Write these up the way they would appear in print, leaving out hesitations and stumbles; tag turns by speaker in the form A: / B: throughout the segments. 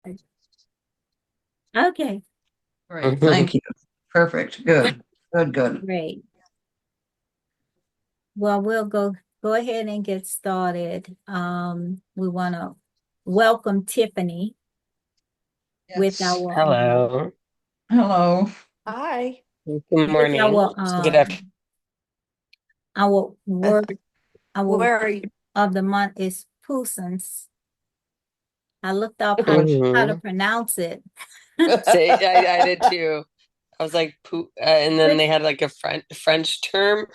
A: Okay,
B: Great, thank you. Perfect, good, good, good.
A: great. Well, we'll go ahead and get started. We want to welcome Tiffany with
B: Yes.
A: our
C: Hello.
B: Hello.
D: Hi.
C: Good
A: with
C: morning. Good afternoon.
A: our
D: Uh,
A: word our
D: where are
A: word
D: you?
A: of the month is puissance. I looked up how to
C: Hmm.
A: pronounce it.
C: Say, I did too. I was like, and then
A: But
C: they had like a French term.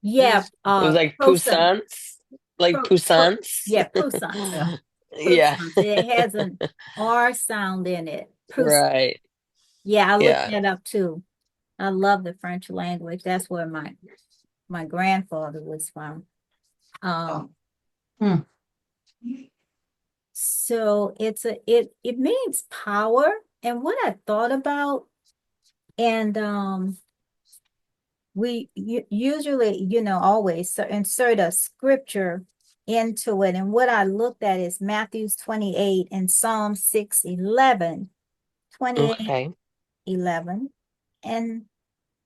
A: yeah,
C: It was like
A: puissance.
C: puissance, like
A: Pro, pro,
C: puissance.
A: yeah, puissance.
C: Yeah.
A: Puissance. It has an R sound in it. Puissance.
C: Right.
A: Yeah, I looked
C: Yeah.
A: that up too. I love the French language. That's where my grandfather was from.
B: Oh,
A: Um,
B: hmm.
A: so it means power. And what I thought about, and we usually, always insert a scripture into it. And what I looked at is Matthew 28 and Psalm 6:11, 28,
C: Okay.
A: 11, and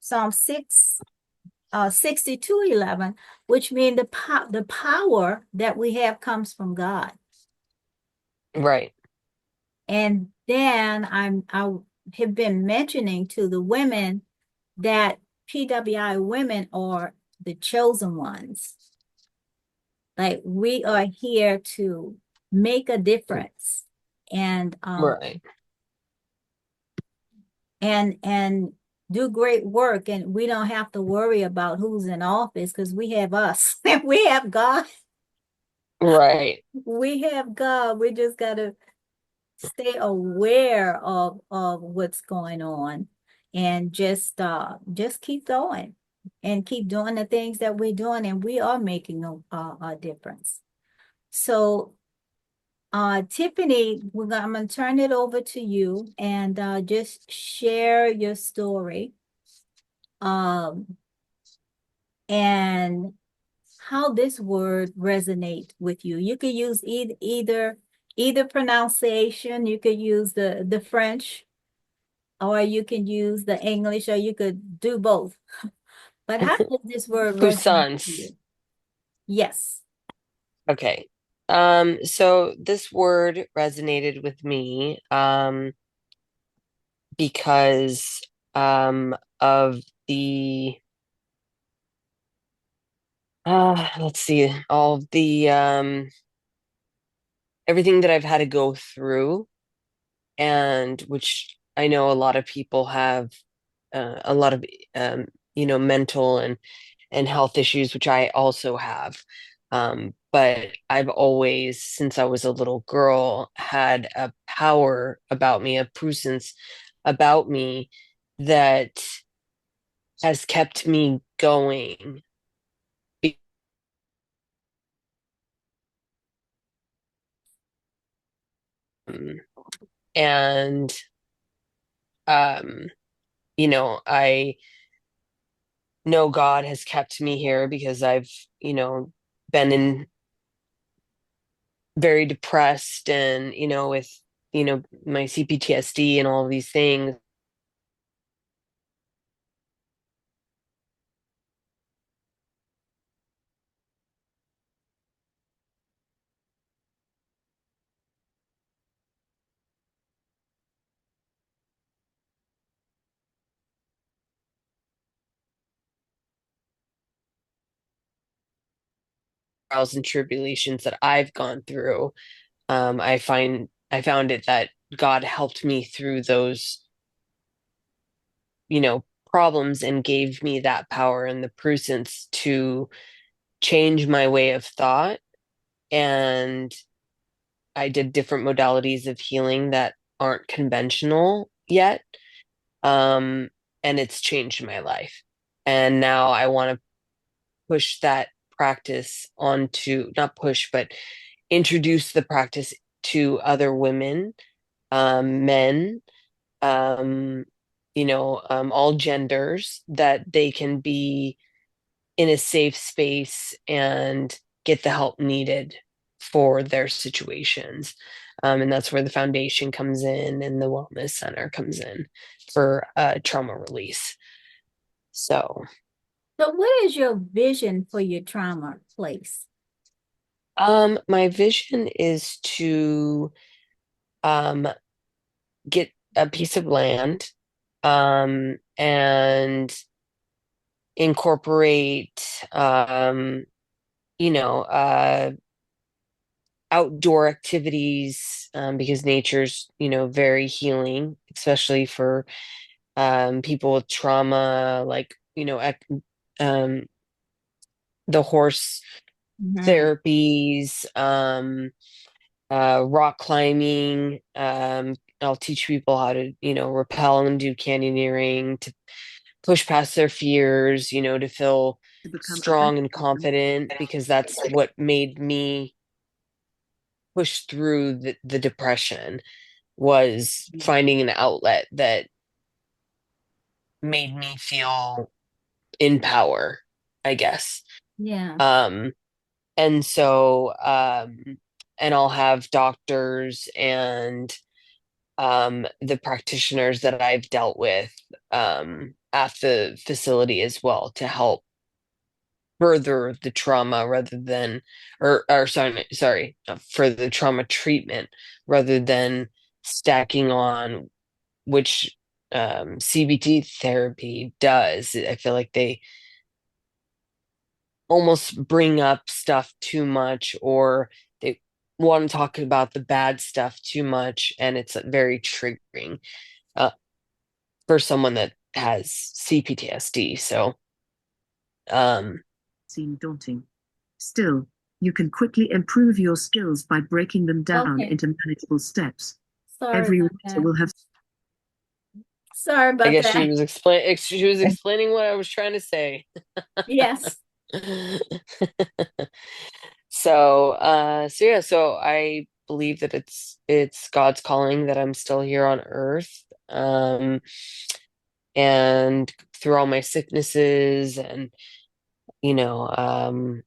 A: Psalm 62:11, which mean the power that we have comes from God.
C: Right.
A: And then I have been mentioning to the women that PWI women are the chosen ones. Like we are here to make a difference and
C: Right.
A: and do great work, and we don't have to worry about who's in office because we have us. We have God.
C: Right.
A: We have God. We just gotta stay aware of what's going on and just keep going and keep doing the things that we're doing, and we are making a difference. So Tiffany, I'm gonna turn it over to you and just share your story um and how this word resonate with you. You could use either pronunciation. You could use the French, or you can use the English, or you could do both. But how does this word resonate to
C: Puissance.
A: you? Yes.
C: Okay. So this word resonated with me, because, of the let's see, all of the everything that I've had to go through, and which I know a lot of people have, a lot of, um, mental and health issues, which I also have. But I've always, since I was a little girl, had a power about me, a presence about me that has kept me going. Um, and um, I know God has kept me here because I've, been in very depressed, and, with, my CPTSD and all of these things. Trials and tribulations that I've gone through, I found it that God helped me through those, problems, and gave me that power and the presence to change my way of thought. And I did different modalities of healing that aren't conventional yet. Um, and it's changed my life. And now I want to push that practice onto, not push, but introduce the practice to other women, men, um, all genders, that they can be in a safe space and get the help needed for their situations. And that's where the foundation comes in and the wellness center comes in for trauma release. So,
A: So what is your vision for your trauma place?
C: my vision is to um, get a piece of land and incorporate, you know, outdoor activities because nature's, very healing, especially for people with trauma, like, um, the horse
A: Mhm.
C: therapies, rock climbing. I'll teach people how to, rappel and do canyoneering to push past their fears, to feel
B: To become a better
C: strong and
B: person.
C: confident because that's what made me push through the depression was finding an outlet that made me feel in power, I guess.
A: Yeah.
C: Um, and so, and I'll have doctors and the practitioners that I've dealt with at the facility as well to help further the trauma rather than, or sorry, for the trauma treatment rather than stacking on, which CBT therapy does. I feel like they almost bring up stuff too much, or they want to talk about the bad stuff too much, and it's very triggering uh, for someone that has CPTSD. So, um,
B: Seem daunting. Still, you can quickly improve your skills by breaking them down
A: Okay.
B: into manageable steps.
A: Sorry
B: Every
A: about
B: writer
A: that.
B: will have
A: Sorry
C: I
A: about
C: guess
A: that.
C: she was explaining what I was trying to say.
A: Yes.
C: So yeah, so I believe that it's God's calling that I'm still here on earth. And through all my sicknesses and, you know,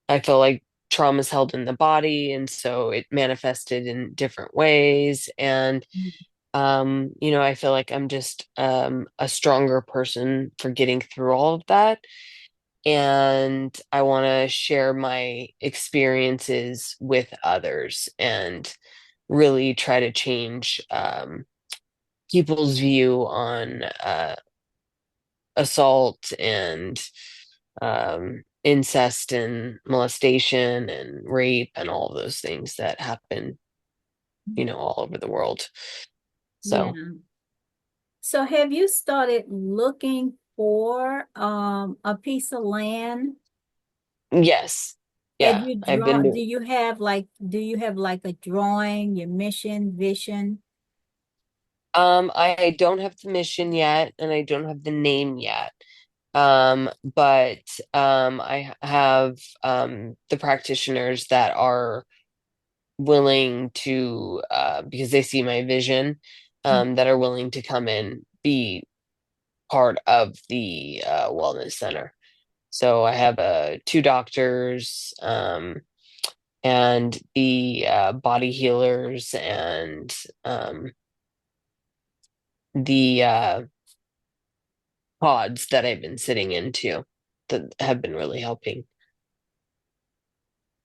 C: I feel like trauma is held in the body, and so it manifested in different ways. And I feel like I'm just a stronger person for getting through all of that. And I want to share my experiences with others and really try to change people's view on assault and incest and molestation and rape and all of those things that happen, all over the world.
A: Yeah.
C: So,
A: So have you started looking for a piece of land?
C: yes,
A: Have
C: yeah,
A: you
C: I've been
A: drawn,
C: doing.
A: do you have like a drawing, your mission, vision?
C: I don't have the mission yet, and I don't have the name yet. But I have the practitioners that are willing to, because they see my vision, that are willing to come and be part of the wellness center. So I have two doctors, and the body healers and the pods that I've been sitting into that have been really helping.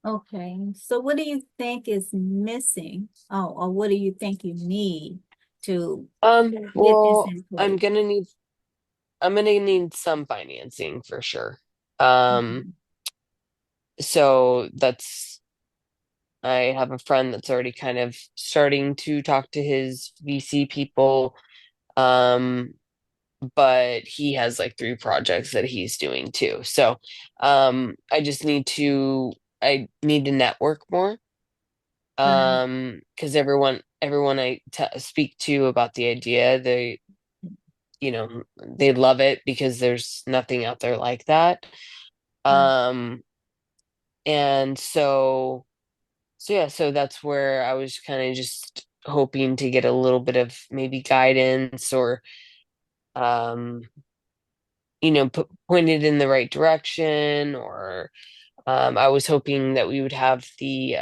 A: Okay. So what do you think is missing? Oh, or what do you think you need to get this
C: Well,
A: in place?
C: I'm gonna need some financing for sure. Um,
A: Mhm.
C: so I have a friend that's already kind of starting to talk to his VC people. Um, but he has like three projects that he's doing too. So, I need to network more.
A: Right.
C: Because everyone I speak to about the idea, they love it because there's nothing out there like that.
A: Right.
C: Um, and so yeah, so that's where I was kind of just hoping to get a little bit of maybe guidance or um, pointed in the right direction, or I was hoping that we would have the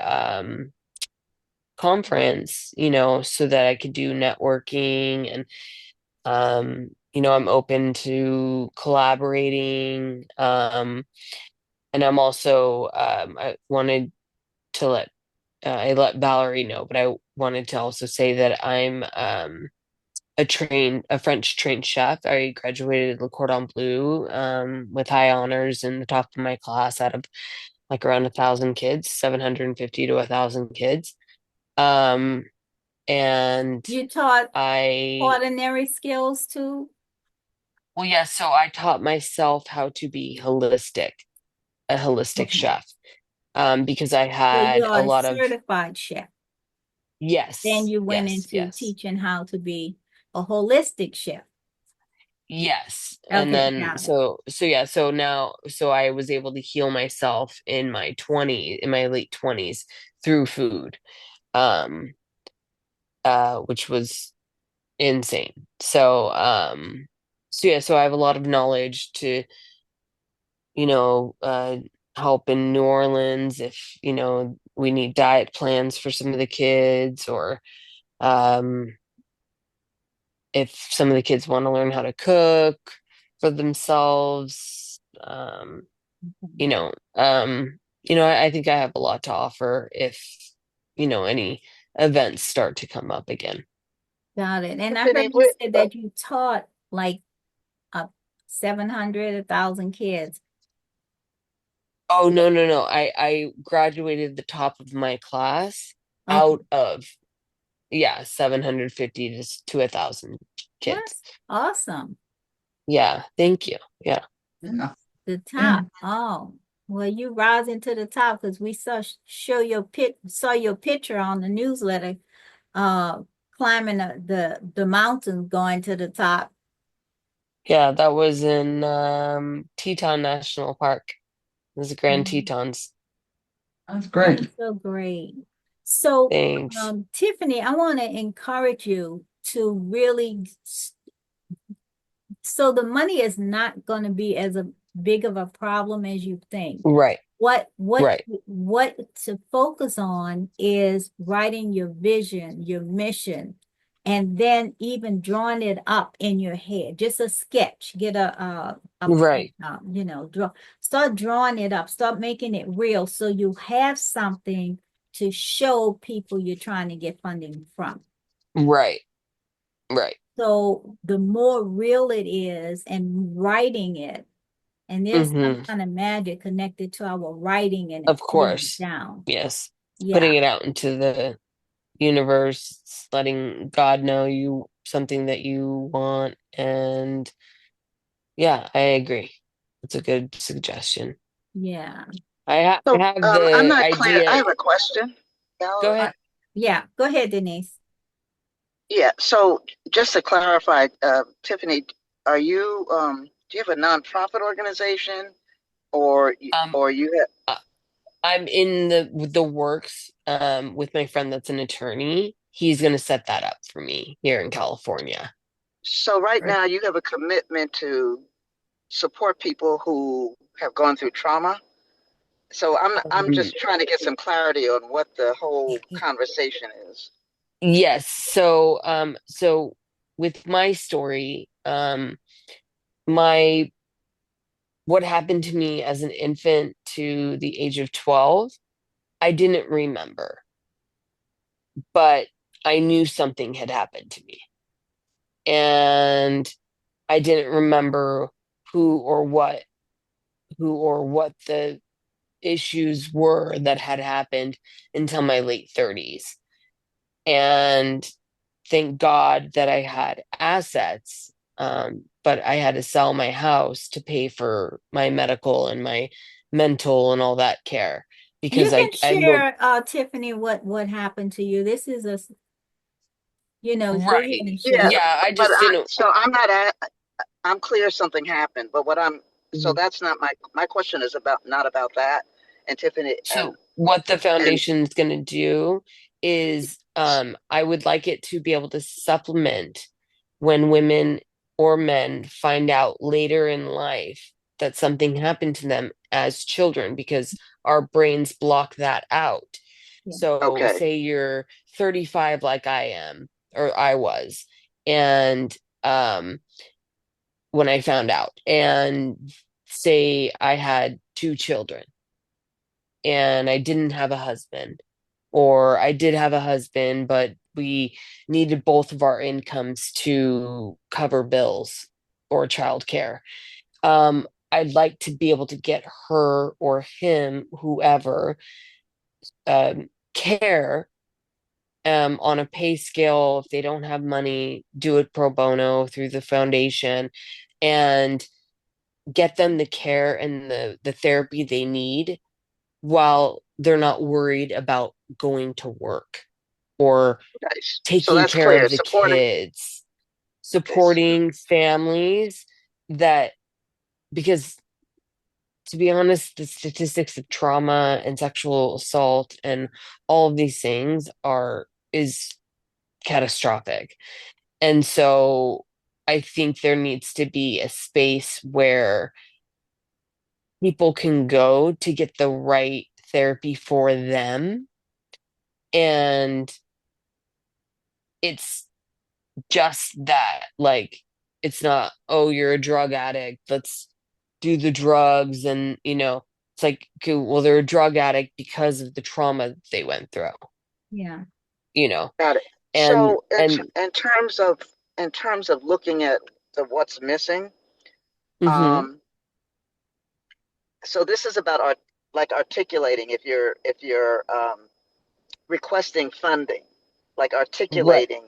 C: conference, so that I could do networking and I'm open to collaborating. And I'm also to let I let Valerie know, but I wanted to also say that I'm a French trained chef. I graduated Le Cordon Bleu with high honors in the top of my class out of like around 1,000 kids, 750 to 1,000 kids. Um, and
A: You taught
C: I,
A: ordinary skills too?
C: well, yeah, so I taught myself how to be a holistic
A: Okay.
C: chef, because I
A: So
C: had
A: you're
C: a
A: a
C: lot of,
A: certified chef. Then
C: yes,
A: you went
C: yes,
A: into
C: yes,
A: teaching how to be a holistic chef.
C: yes. And
A: Okay,
C: then,
A: got it.
C: so I was able to heal myself in my late 20s through food, um, which was insane. So I have a lot of knowledge to, you know, uh, help in New Orleans if, we need diet plans for some of the kids, or um, if some of the kids want to learn how to cook for themselves. I think I have a lot to offer if, any events start to come up again.
A: Got it. And I heard
D: Tiffany,
A: you said that you taught like 700, 1,000 kids.
C: Oh, no, no, no. I graduated the top of my class
A: Okay,
C: out of, yeah, 750 to 1,000 kids.
A: that's awesome.
C: Yeah, thank you. Yeah.
D: yeah.
A: The
D: Yeah.
A: top. Oh, well, you rising to the top because we saw your picture on the newsletter, uh, climbing the mountain, going to the top.
C: Yeah, that was in Teton National Park. It was the Grand
A: Mhm.
C: Tetons.
D: That's
A: That's
D: great.
A: so great. So,
C: Thanks.
A: Tiffany, I want to encourage you to really, so the money is not going to be as big of a problem as you think.
C: Right,
A: What
C: right,
A: what to focus on is writing your vision, your mission, and then even drawing it up in your head. Just a sketch. Get a
C: right,
A: start drawing it up. Start making it real so you have something to show people you're trying to get funding from.
C: right, right.
A: So the more real it is and writing it, and there's some
C: Hmm.
A: kind of magic connected to our writing and
C: Of
A: putting it
C: course.
A: down.
C: Yes.
A: Yeah,
C: Putting it out into the universe, letting God know something that you want. And yeah, I agree. It's a good suggestion.
A: yeah.
C: I
D: So
C: have
D: I'm
C: the
D: not clear. I
C: idea.
D: have a question,
C: Go
D: Valerie.
A: Uh,
C: ahead.
A: yeah, go ahead, Denise.
D: Yeah. So just to clarify, Tiffany, do you have a nonprofit organization
C: Um,
D: or you have?
C: uh, I'm in the works with my friend that's an attorney. He's gonna set that up for me here in California.
D: So right
A: Right.
D: now you have a commitment to support people who have gone through trauma. So I'm
C: Um,
D: just trying to get some clarity on what the whole conversation is.
C: yes. So with my story, my what happened to me as an infant to the age of 12, I didn't remember, but I knew something had happened to me. And I didn't remember who or what the issues were that had happened until my late 30s. And thank God that I had assets, but I had to sell my house to pay for my medical and my mental and all that care
A: You
C: because
A: can
C: I look
A: share, Tiffany, what happened to you. This is go ahead
C: right.
A: and
D: Yeah,
A: share.
C: Yeah, I
D: but
C: just didn't.
D: I'm not I'm clear something happened, but so that's not my question is about not about that. And Tiffany
C: So what the
D: and
C: foundation is going to do is I would like it to be able to supplement when women or men find out later in life that something happened to them as children because our brains block that out.
A: Yeah.
C: So
D: Okay.
C: say you're 35 like I am, or I was, and when I found out, and say I had two children and I didn't have a husband, or I did have a husband, but we needed both of our incomes to cover bills or childcare. I'd like to be able to get her or him, whoever, care on a pay scale. If they don't have money, do it pro bono through the foundation, and get them the care and the therapy they need while they're not worried about going to work or
D: Nice. So
C: taking
D: that's
C: care
D: clear.
C: of the
D: Supporting.
C: kids,
D: Okay.
C: supporting families that, because to be honest, the statistics of trauma and sexual assault and all of these things is catastrophic. And so I think there needs to be a space where people can go to get the right therapy for them. And it's just that, like, it's not, oh, you're a drug addict, let's do the drugs. And, it's like, okay, well, they're a drug addict because of the trauma they went through,
A: Yeah.
C: you know,
D: Got it.
C: and,
D: So
C: and,
D: in terms of looking at the what's missing,
C: hmm
D: um, so this is about like articulating if you're requesting funding, like
C: right,
D: articulating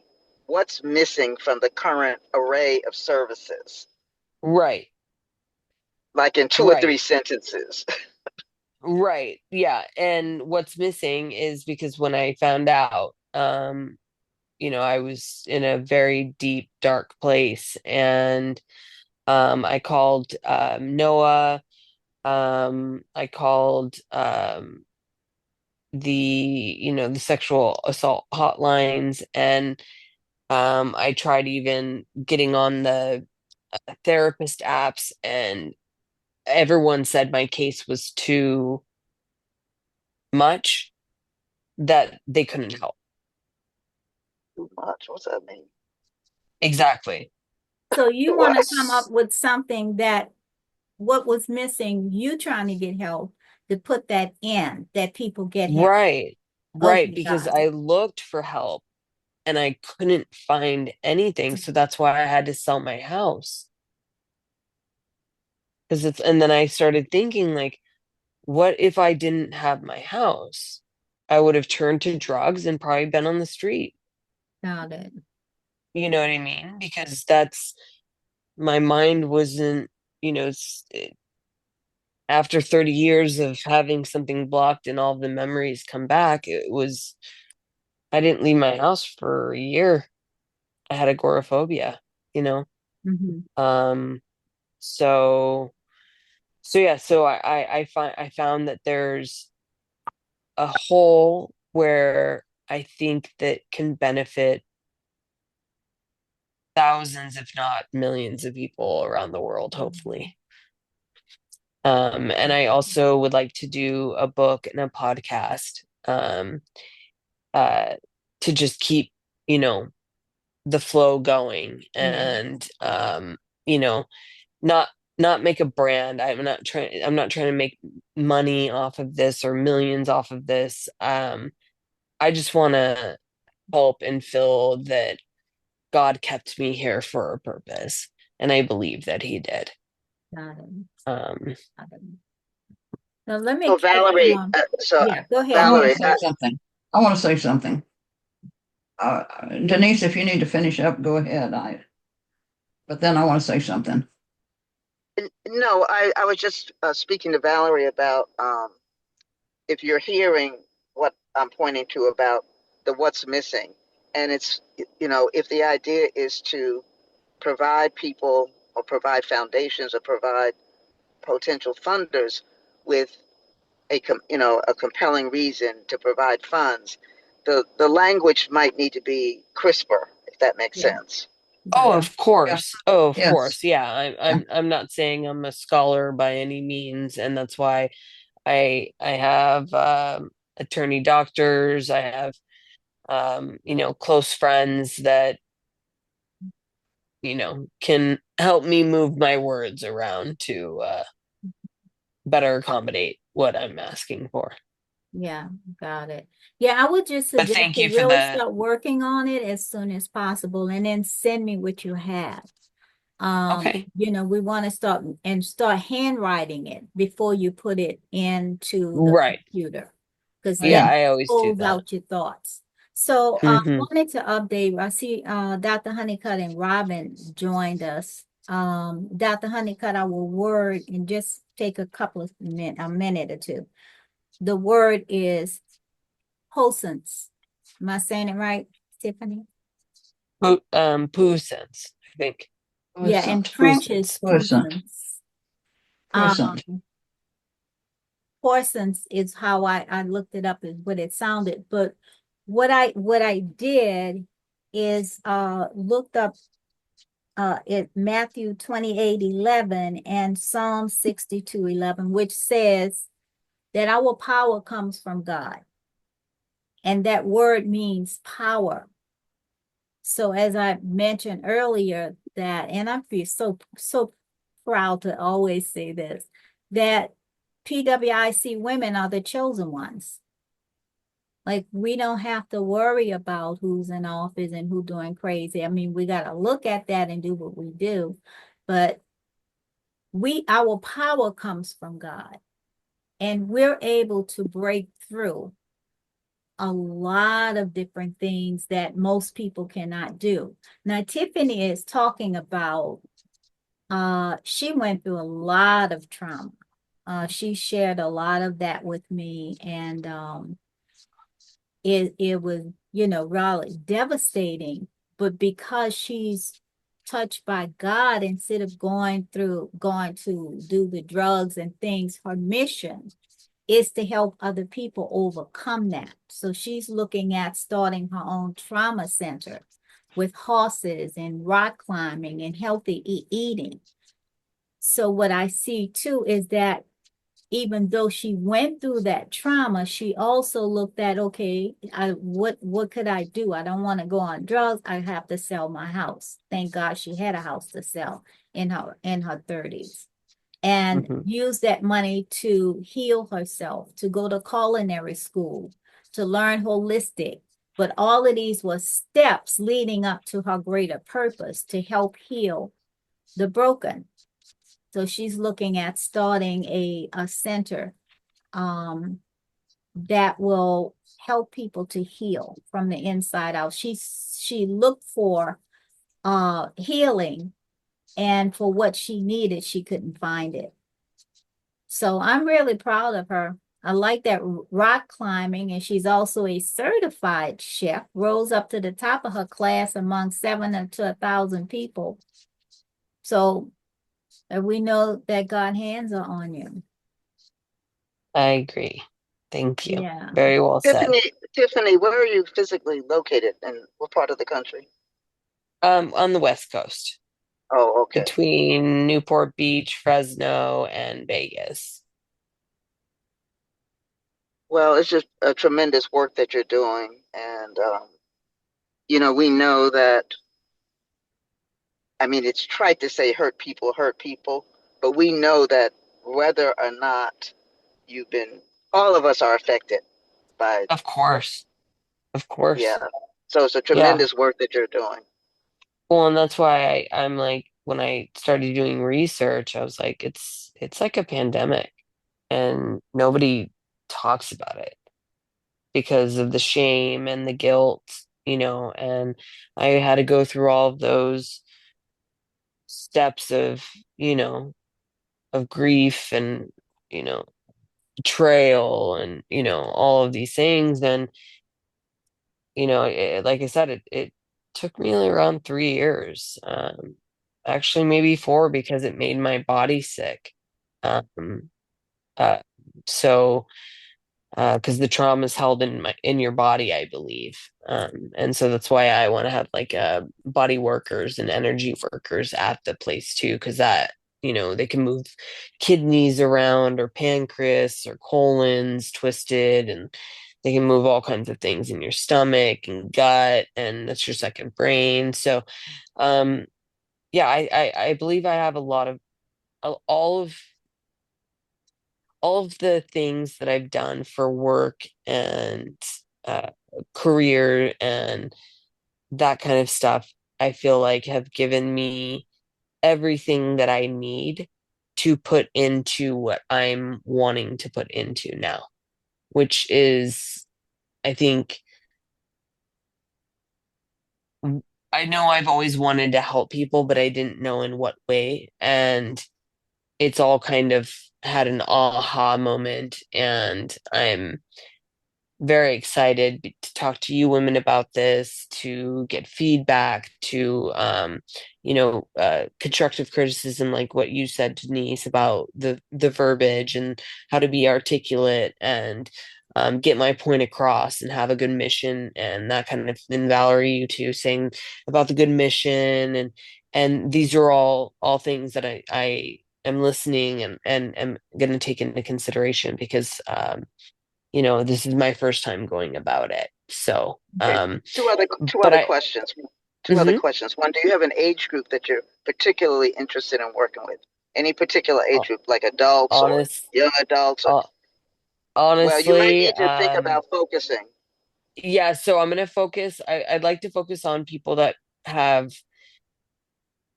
D: what's missing from the current array of services,
C: right,
D: like in two or three
C: right.
D: sentences.
C: Right. Yeah. And what's missing is because when I found out, I was in a very deep, dark place, and I called Noah. I called the sexual assault hotlines, and I tried even getting on the therapist apps, and everyone said my case was too much, that they couldn't help.
D: Too much. What's that mean?
C: Exactly.
A: So you want to come up
D: What's
A: with something that what was missing, you trying to get help to put that in, that people get help.
C: Right. Right.
A: Okay,
C: Because
A: got it.
C: I looked for help and I couldn't find anything. So that's why I had to sell my house. And then I started thinking, like, what if I didn't have my house? I would have turned to drugs and probably been on the street.
A: Got it.
C: You know what I mean? Because my mind wasn't, you know, s- after 30 years of having something blocked and all the memories come back, I didn't leave my house for a year. I had agoraphobia, you know?
A: Mhm.
C: Um, so yeah, so I found that there's a hole where I think that can benefit thousands, if not millions of people around the world, hopefully. And I also would like to do a book and a podcast, uh, to just keep, you know, the flow going,
A: Yeah.
C: and you know, not not make a brand. I'm not trying to make money off of this or millions off of this. I just want to help and feel that God kept me here for a purpose, and I believe that he did.
A: Got it.
C: Um
A: Got it. So let me
D: so
A: catch
D: Valerie?
A: yeah, go
E: I
A: ahead.
E: want to
D: Valerie,
E: say something. I want to say something. Denise, if you need to finish up, go ahead. But then I want to say something.
D: no, I was just speaking to Valerie about if you're hearing what I'm pointing to about the what's missing, and it's if the idea is to provide people or provide foundations or provide potential funders with a compelling reason to provide funds, the language might need to be crisper, if that makes
A: Yeah,
D: sense.
C: oh,
E: Yeah.
C: of
E: Yeah.
C: course. Oh, of
E: Yes.
C: course. Yeah,
E: Yeah.
C: I'm not saying I'm a scholar by any means, and that's why I have attorney doctors. I have, close friends that, can help me move my words around to better accommodate what I'm asking for.
A: Yeah, got it. Yeah, I would just
C: But
A: suggest
C: thank
A: to
C: you for
A: really
C: the,
A: start working on it as soon as possible and then send me what you have.
C: okay,
A: We want to start handwriting it before you put it into the
C: right.
A: computer, because
C: Yeah,
A: then
E: Yeah.
A: it
C: I always do
A: pulls
C: that.
A: out your thoughts. So
C: Hmm.
A: wanted to update. I see Dr. Honeycutt and Robin joined us. Dr. Honeycutt, I will word and just take a minute or two. The word is Posons. Am I saying it right, Tiffany?
C: Poo sense, I think.
A: Yeah, and
E: Puissant.
A: French is
E: Puissant.
A: puissance.
E: Puissant.
A: Um, Poissons is how I looked it up, is what it sounded. But what I did is looked up it Matthew 28:11 and Psalm 62:11, which says that our power comes from God. And that word means power. So as I mentioned earlier, that, and I feel so proud to always say this, that PWIC women are the chosen ones. Like, we don't have to worry about who's in office and who doing crazy. I mean, we got to look at that and do what we do, but our power comes from God, and we're able to break through a lot of different things that most people cannot do. Now, Tiffany is talking about, she went through a lot of trauma. She shared a lot of that with me, and it was, really devastating. But because she's touched by God, instead of going to do the drugs and things, her mission is to help other people overcome that. So she's looking at starting her own trauma center with horses and rock climbing and healthy eating. So what I see too is that even though she went through that trauma, she also looked at, okay, what could I do? I don't want to go on drugs. I have to sell my house. Thank God she had a house to sell in her 30s, and
C: Hmm.
A: use that money to heal herself, to go to culinary school, to learn holistic. But all of these were steps leading up to her greater purpose to help heal the broken. So she's looking at starting a center that will help people to heal from the inside out. She looked for healing, and for what she needed, she couldn't find it. So I'm really proud of her. I like that rock climbing, and she's also a certified chef, rose up to the top of her class among 7 to 1,000 people. So we know that God's hands are on you.
C: I agree. Thank you.
A: Yeah.
C: Very well said.
D: Tiffany, where are you physically located, and what part of the country?
C: On the West Coast,
D: Oh, okay.
C: between Newport Beach, Fresno, and Vegas.
D: Well, it's just a tremendous work that you're doing. And, we know that, I mean, it's trite to say hurt people, but we know that whether or not you've been, all of us are affected by,
C: Of course. Of
D: yeah.
C: course.
D: So it's a
C: Yeah.
D: tremendous work that you're doing.
C: Well, and that's why I'm like, when I started doing research, I was like, it's like a pandemic, and nobody talks about it because of the shame and the guilt, and I had to go through all of those steps of, of grief and, you know, betrayal and, all of these things. And, like I said, it took me around 3 years, actually maybe four, because it made my body sick. Um, uh, so because the trauma is held in your body, I believe. And so that's why I want to have like body workers and energy workers at the place too, because that, they can move kidneys around or pancreas or colons twisted, and they can move all kinds of things in your stomach and gut, and that's your second brain. So, um, yeah, I believe I have a lot of all of all of the things that I've done for work and uh, career and that kind of stuff. I feel like have given me everything that I need to put into what I'm wanting to put into now, which is, I think, I know I've always wanted to help people, but I didn't know in what way. And it's all kind of had an aha moment. And I'm very excited to talk to you women about this, to get feedback, to constructive criticism, like what you said, Denise, about the verbiage and how to be articulate and get my point across and have a good mission and that kind of. And Valerie, you too, saying about the good mission, and these are all things that I am listening and am going to take into consideration because this is my first time going about it. So,
D: Okay. Two
C: but
D: other questions. Two other
C: mhm.
D: questions. One, do you have an age group that you're particularly interested in working with? Any particular age group, like adults or
C: honest,
D: young adults, or
C: uh,
D: well, you might
C: honestly,
D: need to think about focusing.
C: yeah. So I'm gonna focus. I'd like to focus on people that have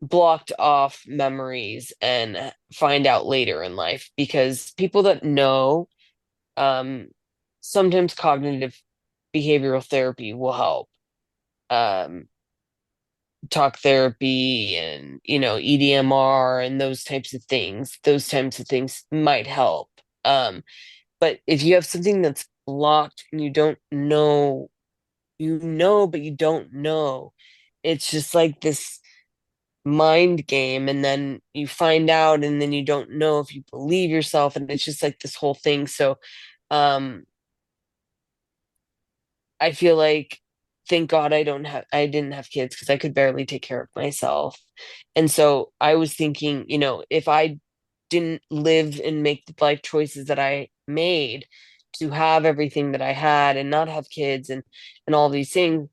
C: blocked off memories and find out later in life, because people that know, um, sometimes cognitive behavioral therapy will help. Um, talk therapy and EDMR and those types of things might help. But if you have something that's blocked and you don't know, but you don't know, it's just like this mind game, and then you find out and then you don't know if you believe yourself, and it's just like this whole thing. So um I feel like, thank God I didn't have kids, because I could barely take care of myself. And so I was thinking, if I didn't live and make the life choices that I made to have everything that I had and not have kids and all these things,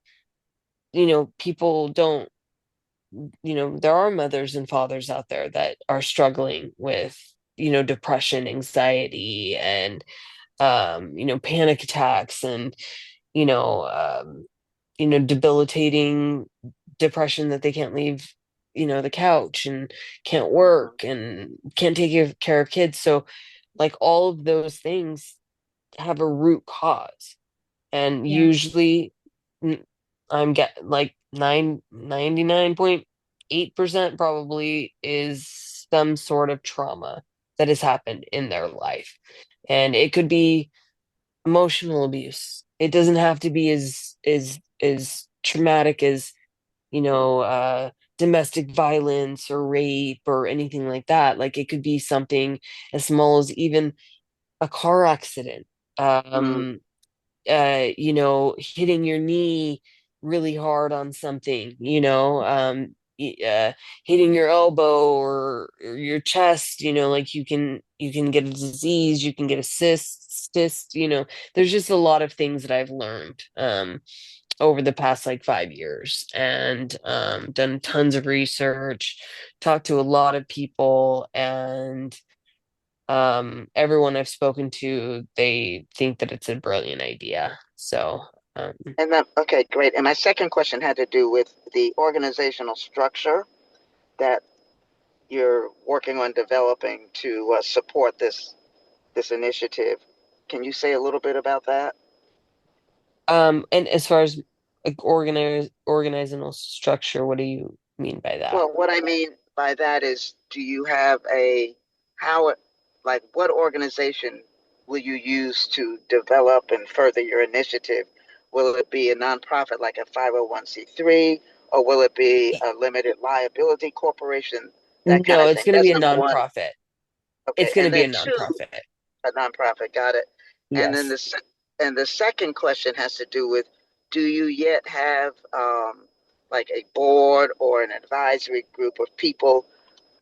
C: people don't, there are mothers and fathers out there that are struggling with, depression, anxiety, and panic attacks, and you know, um, debilitating depression that they can't leave, the couch, and can't
D: Mhm.
C: work and can't take care of kids. So, like, all of those things have a root cause, and
A: Yeah.
C: usually, n- I'm get like 99.8% probably is some sort of trauma that has happened in their life, and it could be emotional abuse. It doesn't have to be as traumatic as, domestic violence or rape or anything like that. Like, it could be something as small as even a car accident.
D: Mm.
C: Um, hitting your knee really hard on something, hitting your elbow or your chest, like you can get a disease, you can get a cyst, there's just a lot of things that I've learned over the past like 5 years, and done tons of research, talked to a lot of people, and everyone I've spoken to, they think that it's a brilliant idea. So um
D: And then, okay, great. And my second question had to do with the organizational structure that you're working on developing to support this initiative. Can you say a little bit about that?
C: and as far as like organizational structure, what do you mean by that?
D: Well, what I mean by that is, do you have how, like, what organization will you use to develop and further your initiative? Will it be a nonprofit like a 501(c)(3), or will it be a limited liability corporation, that kind
C: No,
D: of
C: it's
D: thing?
C: going to
D: That's
C: be a
D: number one.
C: nonprofit.
D: Okay,
C: It's going to
D: and
C: be a
D: then two,
C: nonprofit.
D: a nonprofit. Got it. And then
C: Yes.
D: the second question has to do with, do you yet have like a board or an advisory group of people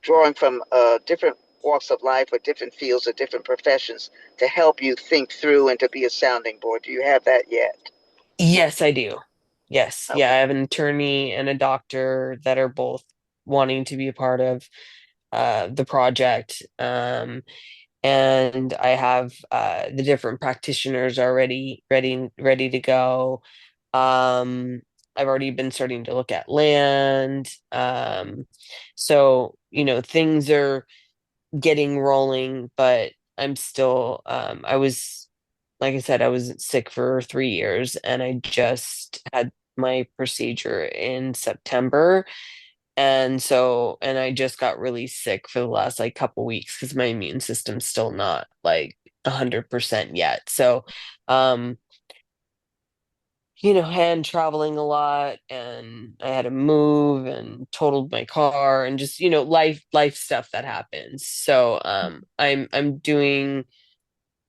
D: drawing from different walks of life or different fields or different professions to help you think through and to be a sounding board. Do you have that yet?
C: Yes, I do. Yes. Yeah,
D: Okay.
C: I have an attorney and a doctor that are both wanting to be a part of the project. And I have the different practitioners already ready to go. I've already been starting to look at land. So, things are getting rolling, but I'm still, like I said, I was sick for 3 years and I just had my procedure in September. And I just got really sick for the last like couple weeks because my immune system's still not like 100% yet. So, um, and traveling a lot, and I had to move and totaled my car and just, life stuff that happens. So, I'm doing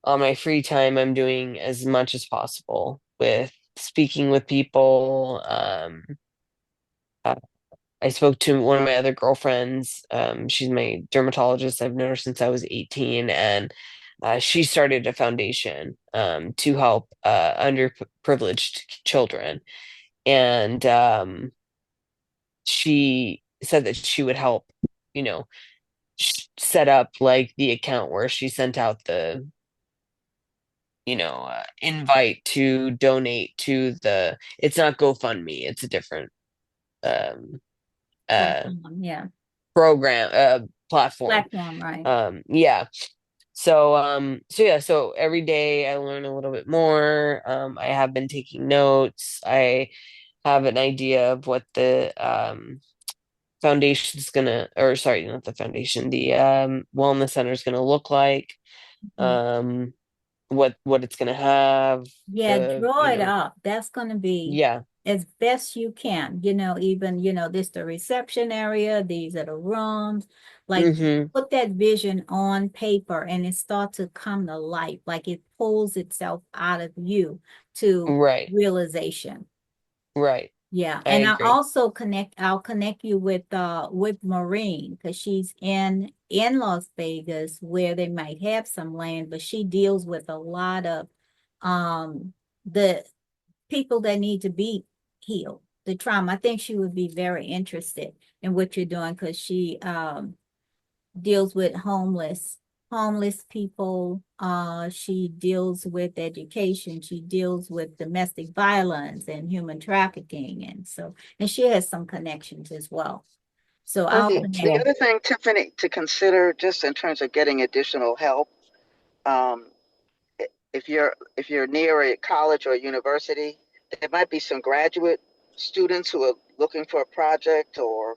C: on my free time, I'm doing as much as possible with speaking with people. Uh, I spoke to one of my other girlfriends. She's my dermatologist. I've known her since I was 18, and she started a foundation to help underprivileged children. And she said that she would help, you know, set up like the account where she sent out the, invite to donate to it's not GoFundMe, it's a different um, uh,
A: Yeah,
C: program, platform.
A: platform, right.
C: Yeah. So every day I learn a little bit more. I have been taking notes. I have an idea of what the foundation's gonna, or sorry, not the foundation, the wellness center is gonna look like.
A: Mhm.
C: Um, what it's gonna have.
A: Yeah,
C: The
A: draw it up. That's going to be
C: Yeah.
A: as best you can. Even, this the reception area, these are the rooms. Like
C: Mm-hmm.
A: put that vision on paper and it starts to come to life. Like it pulls itself out of you to
C: Right.
A: realization.
C: Right.
A: Yeah,
C: I
A: and
C: agree.
A: I'll connect you with Maureen because she's in Las Vegas where they might have some land, but she deals with a lot of the people that need to be healed, the trauma. I think she would be very interested in what you're doing because she deals with homeless people. She deals with education. She deals with domestic violence and human trafficking. And she has some connections as well. So
D: Well,
A: I'll
C: Oh,
A: connect.
D: the
C: cool.
D: other thing, Tiffany, to consider just in terms of getting additional help, um, if you're near a college or a university, there might be some graduate students who are looking for a project or,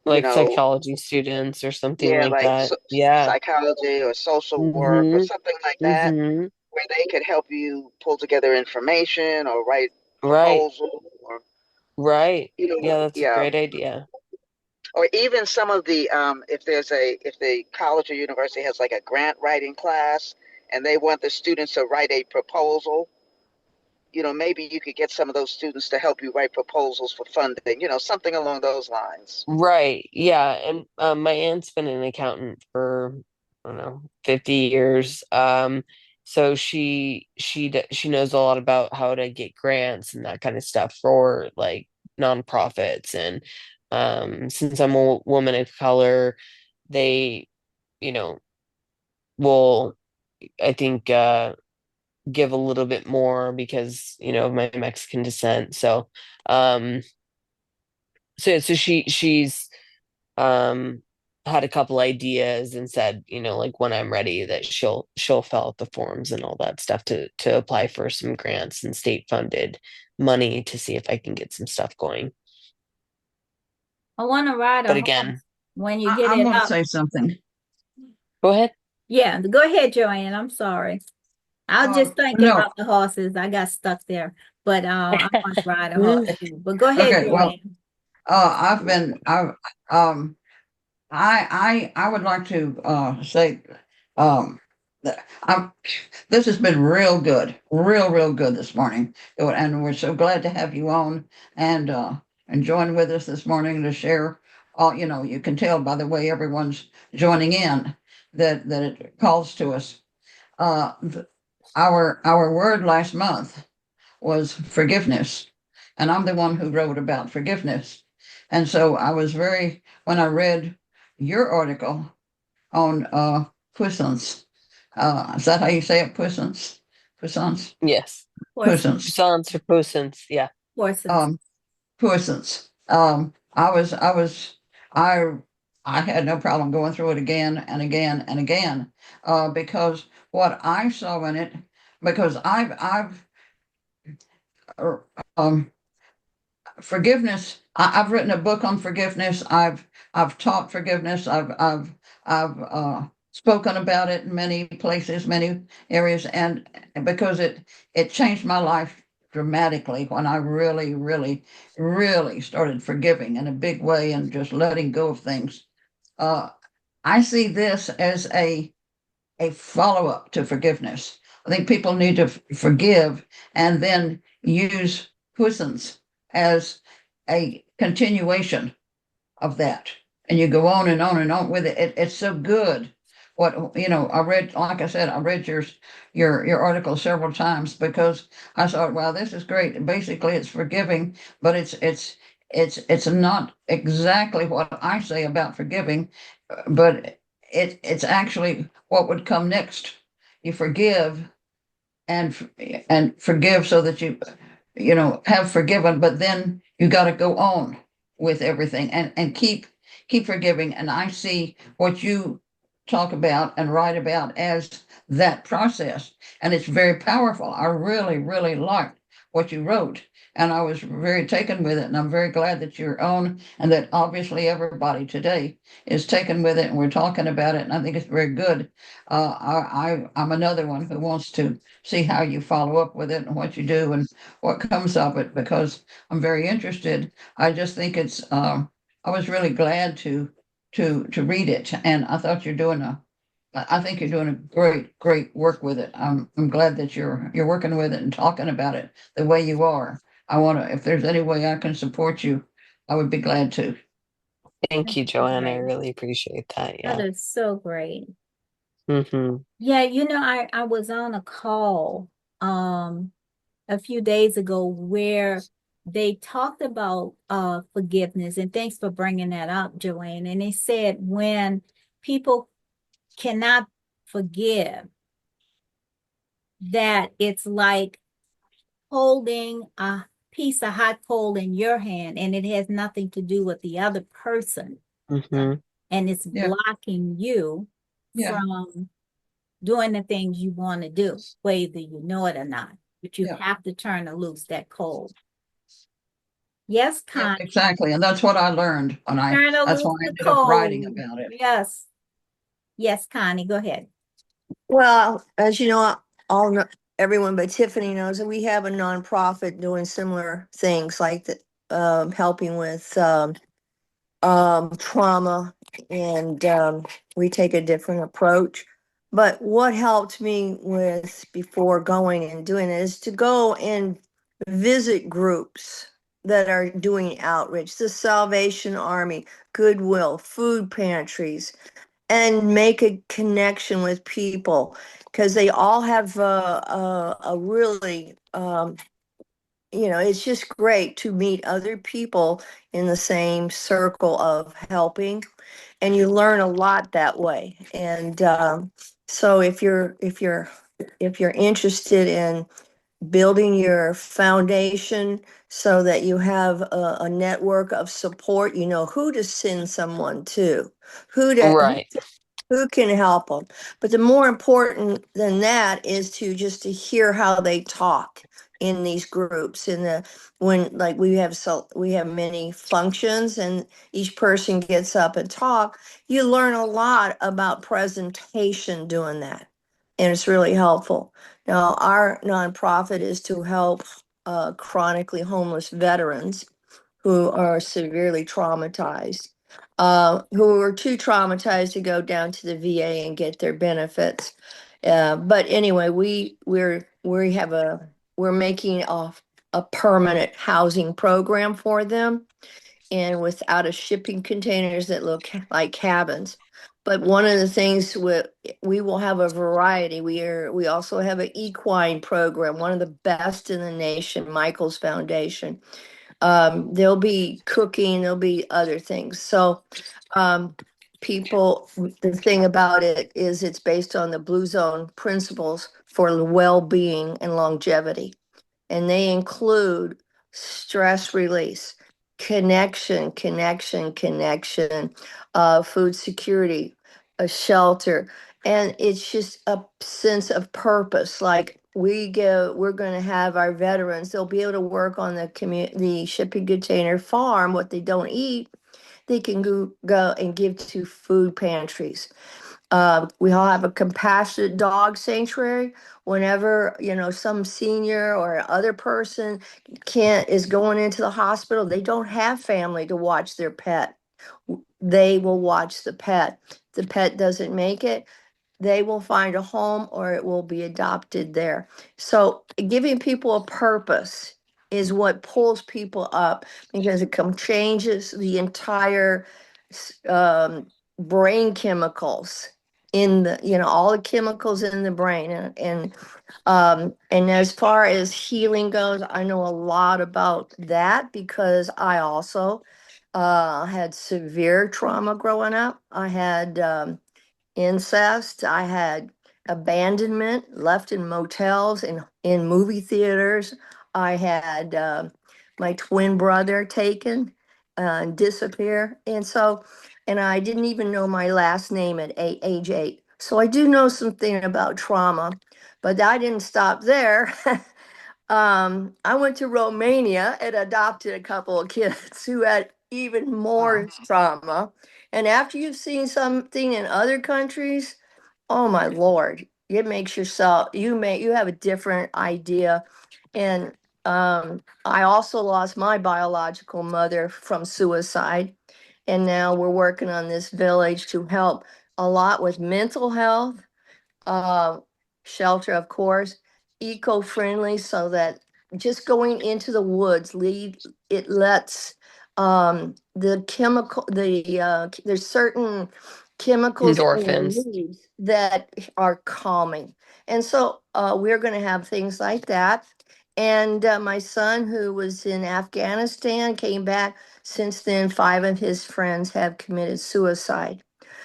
D: you
C: Like
D: know,
C: psychology students or something
D: yeah,
C: like
D: like
C: that. Yeah.
D: psychology or social work or
C: Mm-hmm.
D: something like that,
C: Mm-hmm.
D: where they could help you pull together information or write
C: Right.
D: proposal or,
C: Right. Yeah, that's a
D: yeah,
C: great idea.
D: or even some of the if the college or university has like a grant writing class and they want the students to write a proposal, maybe you could get some of those students to help you write proposals for funding, something along those lines.
C: Right. Yeah. And my aunt's been an accountant for, I don't know, 50 years. So she knows a lot about how to get grants and that kind of stuff for like nonprofits. And since I'm a woman of color, they, you know, will, I think, give a little bit more because, of my Mexican descent. Um so she's um had a couple ideas and said, like when I'm ready that she'll fill out the forms and all that stuff to apply for some grants and state funded money to see if I can get some stuff going.
A: I want to ride
C: But
A: a horse
C: again,
A: when you get
E: I
A: it
E: want to
A: up.
E: say something.
C: go ahead.
A: Yeah, go ahead, Joanne. I'm sorry. I was just thinking
E: No,
A: about the horses. I got stuck there, but I want to ride a horse too. But go ahead,
E: okay, well,
A: Joanne.
E: I've been, um, I would like to say that this has been real good, real good this morning, and we're so glad to have you on and join with us this morning to share all, you can tell by the way everyone's joining in that it calls to us. Our word last month was forgiveness. And I'm the one who wrote about forgiveness. And so I was when I read your article on puissance, is that how you say it? Puissance? Puissance?
C: Yes.
E: Puissance.
C: Puissance or puissance. Yeah.
A: Horses.
E: Puissance. I I had no problem going through it again and again and again, because what I saw in it, because I've uh, um, forgiveness. I've written a book on forgiveness. I've taught forgiveness. I've spoken about it in many places, many areas, and because it changed my life dramatically when I really, really, really started forgiving in a big way and just letting go of things. Uh, I see this as a follow-up to forgiveness. I think people need to forgive and then use puissance as a continuation of that. And you go on and on and on with it. It's so good. I read, like I said, I read your article several times because I thought, wow, this is great. Basically, it's forgiving, but it's not exactly what I say about forgiving, but it's actually what would come next. You forgive and forgive so that have forgiven, but then you got to go on with everything and keep forgiving. And I see what you talk about and write about as that process, and it's very powerful. I really, really liked what you wrote, and I was very taken with it. And I'm very glad that you're on, and that obviously everybody today is taken with it, and we're talking about it. And I think it's very good. I'm another one who wants to see how you follow up with it and what you do and what comes of it, because I'm very interested. I just think I was really glad to read it, and I thought I think you're doing a great work with it. I'm glad that you're working with it and talking about it the way you are. If there's any way I can support you, I would be glad to.
C: Thank you, Joanne. I
A: Great.
C: really appreciate that.
A: That
C: Yeah.
A: is so great.
C: Mm-hmm.
A: Yeah, I was on a call a few days ago where they talked about forgiveness, and thanks for bringing that up, Joanne. And they said when people cannot forgive, that it's like holding a piece of hot coal in your hand, and it has nothing to do with the other person,
C: Mm-hmm.
A: and it's
E: Yeah.
A: blocking you
E: Yeah.
A: from doing the things you want to do, whether you know it or not. But you
E: Yeah.
A: have to turn to loose that coal. Yes,
E: Yeah,
A: Connie.
E: exactly. And that's what I learned
A: Turn to
E: that's
A: loose
E: why I
A: the
E: ended up writing
A: coal.
E: about it.
A: Yes. Yes, Connie, go ahead.
F: Well, as you know, all kn- everyone but Tiffany knows that we have a nonprofit doing similar things like that, helping with trauma, and we take a different approach. But what helped me with before going and doing it is to go and visit groups that are doing outreach, the Salvation Army, Goodwill, food pantries, and make a connection with people because they all have a really it's just great to meet other people in the same circle of helping, and you learn a lot that way. And so if you're interested in building your foundation so that you have a network of support, you know who to send someone to, who
C: Right.
F: can help them. But the more important than that is to hear how they talk in these groups. In the when like we have many functions, and each person gets up and talk. You learn a lot about presentation doing that, and it's really helpful. Now, our nonprofit is to help chronically homeless veterans who are severely traumatized, who are too traumatized to go down to the VA and get their benefits. But anyway, we're making a permanent housing program for them, and without a shipping containers that look like cabins. But one of the things we will have a variety. We also have an equine program, one of the best in the nation, Michael's Foundation. There'll be cooking, there'll be other things. So people, the thing about it is it's based on the Blue Zone principles for well-being and longevity. And they include stress release, connection, food security, a shelter. And it's just a sense of purpose. Like we're going to have our veterans, they'll be able to work on the shipping container farm. What they don't eat, they can go and give to food pantries. We all have a compassionate dog sanctuary. Whenever, some senior or other person is going into the hospital, they don't have family to watch their pet. They will watch the pet. The pet doesn't make it, they will find a home or it will be adopted there. So giving people a purpose is what pulls people up, because it changes the entire um, brain chemicals in all the chemicals in the brain. And as far as healing goes, I know a lot about that because I also had severe trauma growing up. I had incest. I had abandonment, left in motels and in movie theaters. I had my twin brother taken and disappear. And I didn't even know my last name at age 8. So I do know something about trauma, but I didn't stop there. I went to Romania and adopted a couple of kids who had even more trauma. And after you've seen something in other countries, oh my Lord, it makes you have a different idea. And I also lost my biological mother from suicide. And now we're working on this village to help a lot with mental health, uh, shelter, of course, eco-friendly, so that just going into the woods it lets there's certain chemicals in the
C: Endorphins.
F: leaves that are calming. And so we're going to have things like that. And my son, who was in Afghanistan, came back. Since then, 5 of his friends have committed suicide.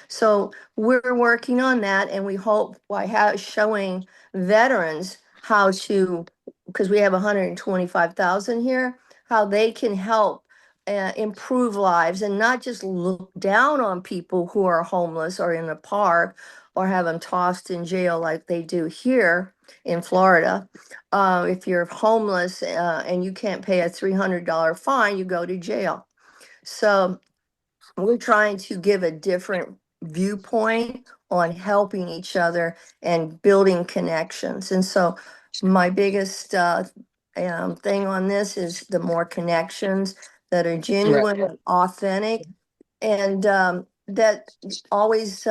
F: So we're working on that, and we hope by showing veterans how to, because we have 125,000 here, how they can help improve lives and not just look down on people who are homeless or in a park or have them tossed in jail like they do here in Florida. If you're homeless and you can't pay a $300 fine, you go to jail. So we're trying to give a different viewpoint on helping each other and building connections. And so my biggest thing on this is the more connections that are
C: Right.
F: genuine and authentic, and that always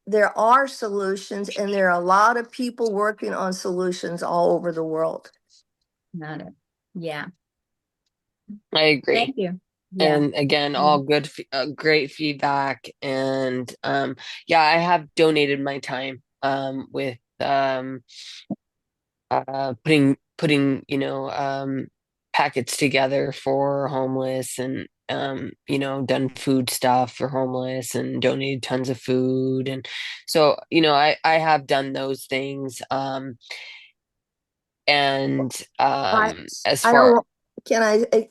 F: there are solutions, and there are a lot of people working on solutions all over the world.
A: Got it. Yeah.
C: I agree.
A: Thank you. Yeah.
C: And again, all good, great feedback. And yeah, I have donated my time with putting packets together for homeless, and done food stuff for homeless and donated tons of food. And so I have done those things. And
F: I
C: as
F: I
C: far
F: don't, can I
C: go ahead.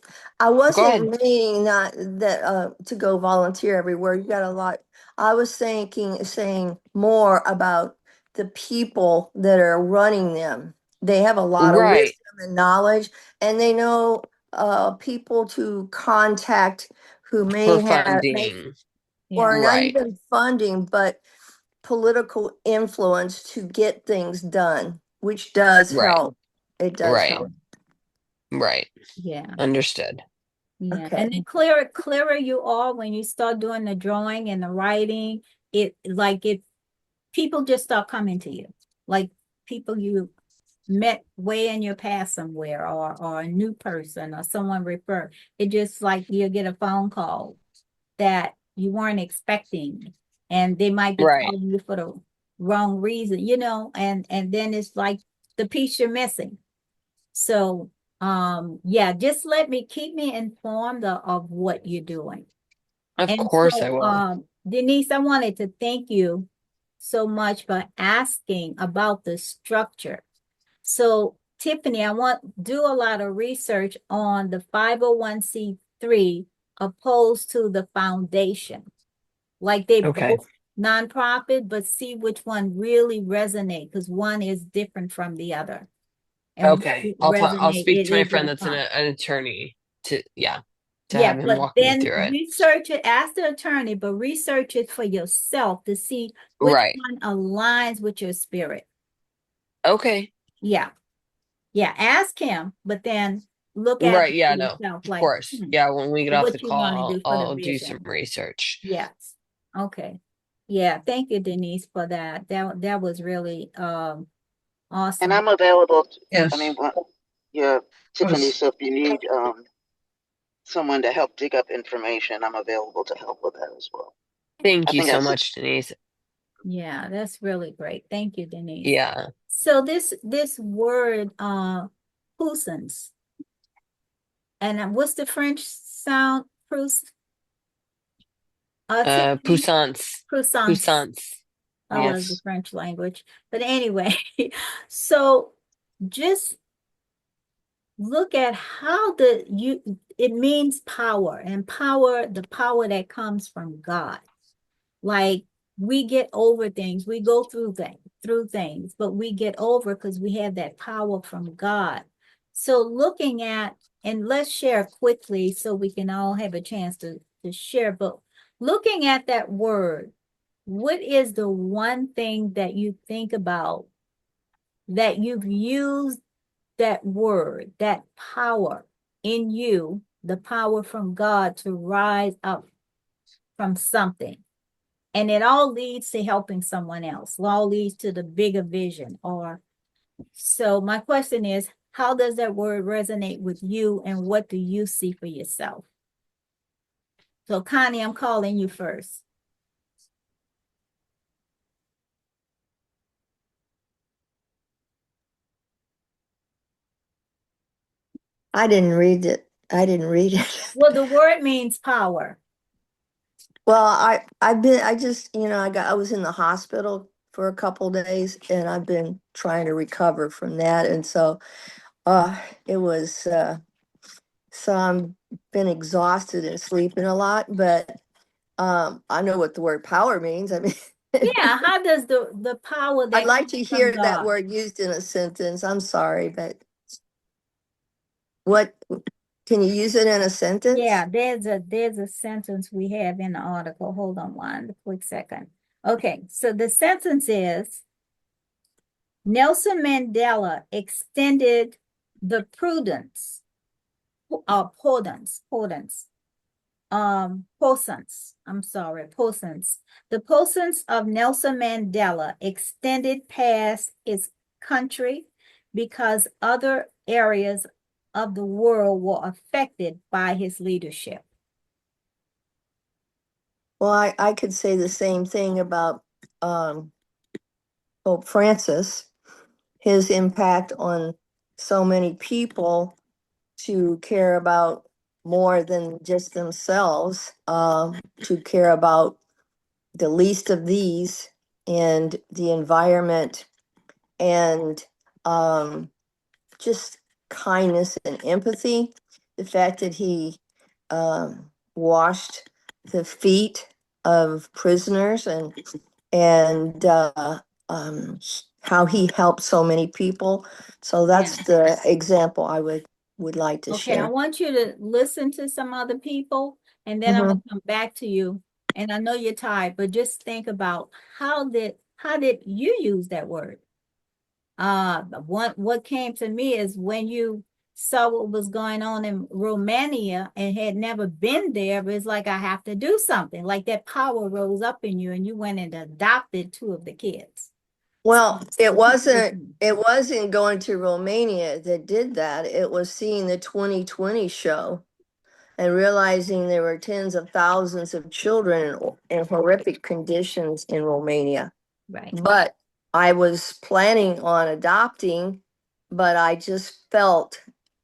F: wasn't meaning not that to go volunteer everywhere. You got a lot. I was saying more about the people that are running them. They have a lot of
C: Right.
F: wisdom and knowledge, and they know people to contact who
C: For
F: may,
C: funding.
A: Yeah.
F: or not
C: Right.
F: even funding, but political influence to get things done, which does
C: Right.
F: help. It does
C: Right.
F: help.
C: Right.
A: Yeah.
C: Understood.
A: Yeah.
F: Okay.
A: And the clearer you are when you start doing the drawing and the writing, it people just start coming to you. Like people you met way in your past somewhere, or a new person or someone referred. It just like you'll get a phone call that you weren't expecting, and they might be
C: Right.
A: calling you for the wrong reason, you know, and then it's like the piece you're missing. So yeah, just keep me informed of what you're doing.
C: Of
A: And
C: course I
A: so
C: will.
A: Denise, I wanted to thank you so much for asking about the structure. So Tiffany, I want do a lot of research on the 501c3 opposed to the foundation. Like they
C: Okay.
A: both nonprofit, but see which one really resonate, because one is different from the other. And what
C: Okay.
A: would
C: I'll
A: resonate,
C: speak
A: it
C: to my
A: is
C: friend
A: your
C: that's
A: thought.
C: an attorney to
A: Yeah,
C: have him
A: but
C: walk me
A: then
C: through it.
A: research it, ask the attorney, but research it for yourself to see which
C: Right.
A: one aligns with your spirit.
C: Okay.
A: Yeah. Yeah. Ask him, but then look at
C: Right.
A: it for
C: Yeah, no.
A: yourself,
C: Of
A: like
C: course. Yeah, when we get off the
A: what you want to
C: call,
A: do for the
C: I'll do some
A: vision.
C: research.
A: Yes. Okay. Yeah. Thank you, Denise, for that. That was really
D: And
A: awesome.
D: I'm available.
E: Yes.
D: I mean, yeah, Tiffany.
E: Was-
D: So if you need someone to help dig up information, I'm available to help with that as well.
C: Thank
D: I
C: you
D: think I
C: so
D: said,
C: much, Denise.
A: Yeah, that's really great. Thank you, Denise.
C: Yeah.
A: So this word puissance, and what's the French sound? Tiffany?
C: Puissance.
A: Puissance.
C: Puissance.
A: I love the
C: Yes.
A: French language. But anyway, so just look at how it means power, and power, the power that comes from God. Like we get over things, we go through things, but we get over because we have that power from God. So looking at, and let's share quickly so we can all have a chance to share, but looking at that word, what is the one thing that you think about that you've used that word, that power in you, the power from God to rise up from something? And it all leads to helping someone else. It all leads to the bigger vision. Or so my question is, how does that word resonate with you, and what do you see for yourself? So Connie, I'm calling you first.
F: I didn't read it. I didn't read it.
A: Well, the word means power.
F: Well, I just, I was in the hospital for a couple days, and I've been trying to recover from that. And so it was so I'm been exhausted and sleeping a lot, but I know what the word power means. I mean,
A: Yeah, how does the power
F: I'd
A: that
F: like to
A: comes from
F: hear that
A: God?
F: word used in a sentence. I'm sorry, but what can you use it in a sentence?
A: Yeah, there's a sentence we have in the article. Hold on one quick second. Okay, so the sentence is, Nelson Mandela extended the prudence, potence. The potence of Nelson Mandela extended past his country because other areas of the world were affected by his leadership.
F: Well, I could say the same thing about Pope Francis, his impact on so many people to care about more than just themselves, to care about the least of these and the environment, and just kindness and empathy. The fact that he washed the feet of prisoners, and how he helped so many people. So that's the example I would like to
A: Okay, I
F: share.
A: want you to listen to some other people, and then I'm gonna come back to you. And I know you're tired, but just think about how did you use that word? What came to me is when you saw what was going on in Romania and had never been there, but it's like I have to do something. Like that power rose up in you, and you went and adopted two of the kids.
F: Well, it wasn't going to Romania that did that. It was seeing the 2020 show and realizing there were tens of thousands of children in horrific conditions in Romania.
A: Right.
F: But I was planning on adopting, but I just felt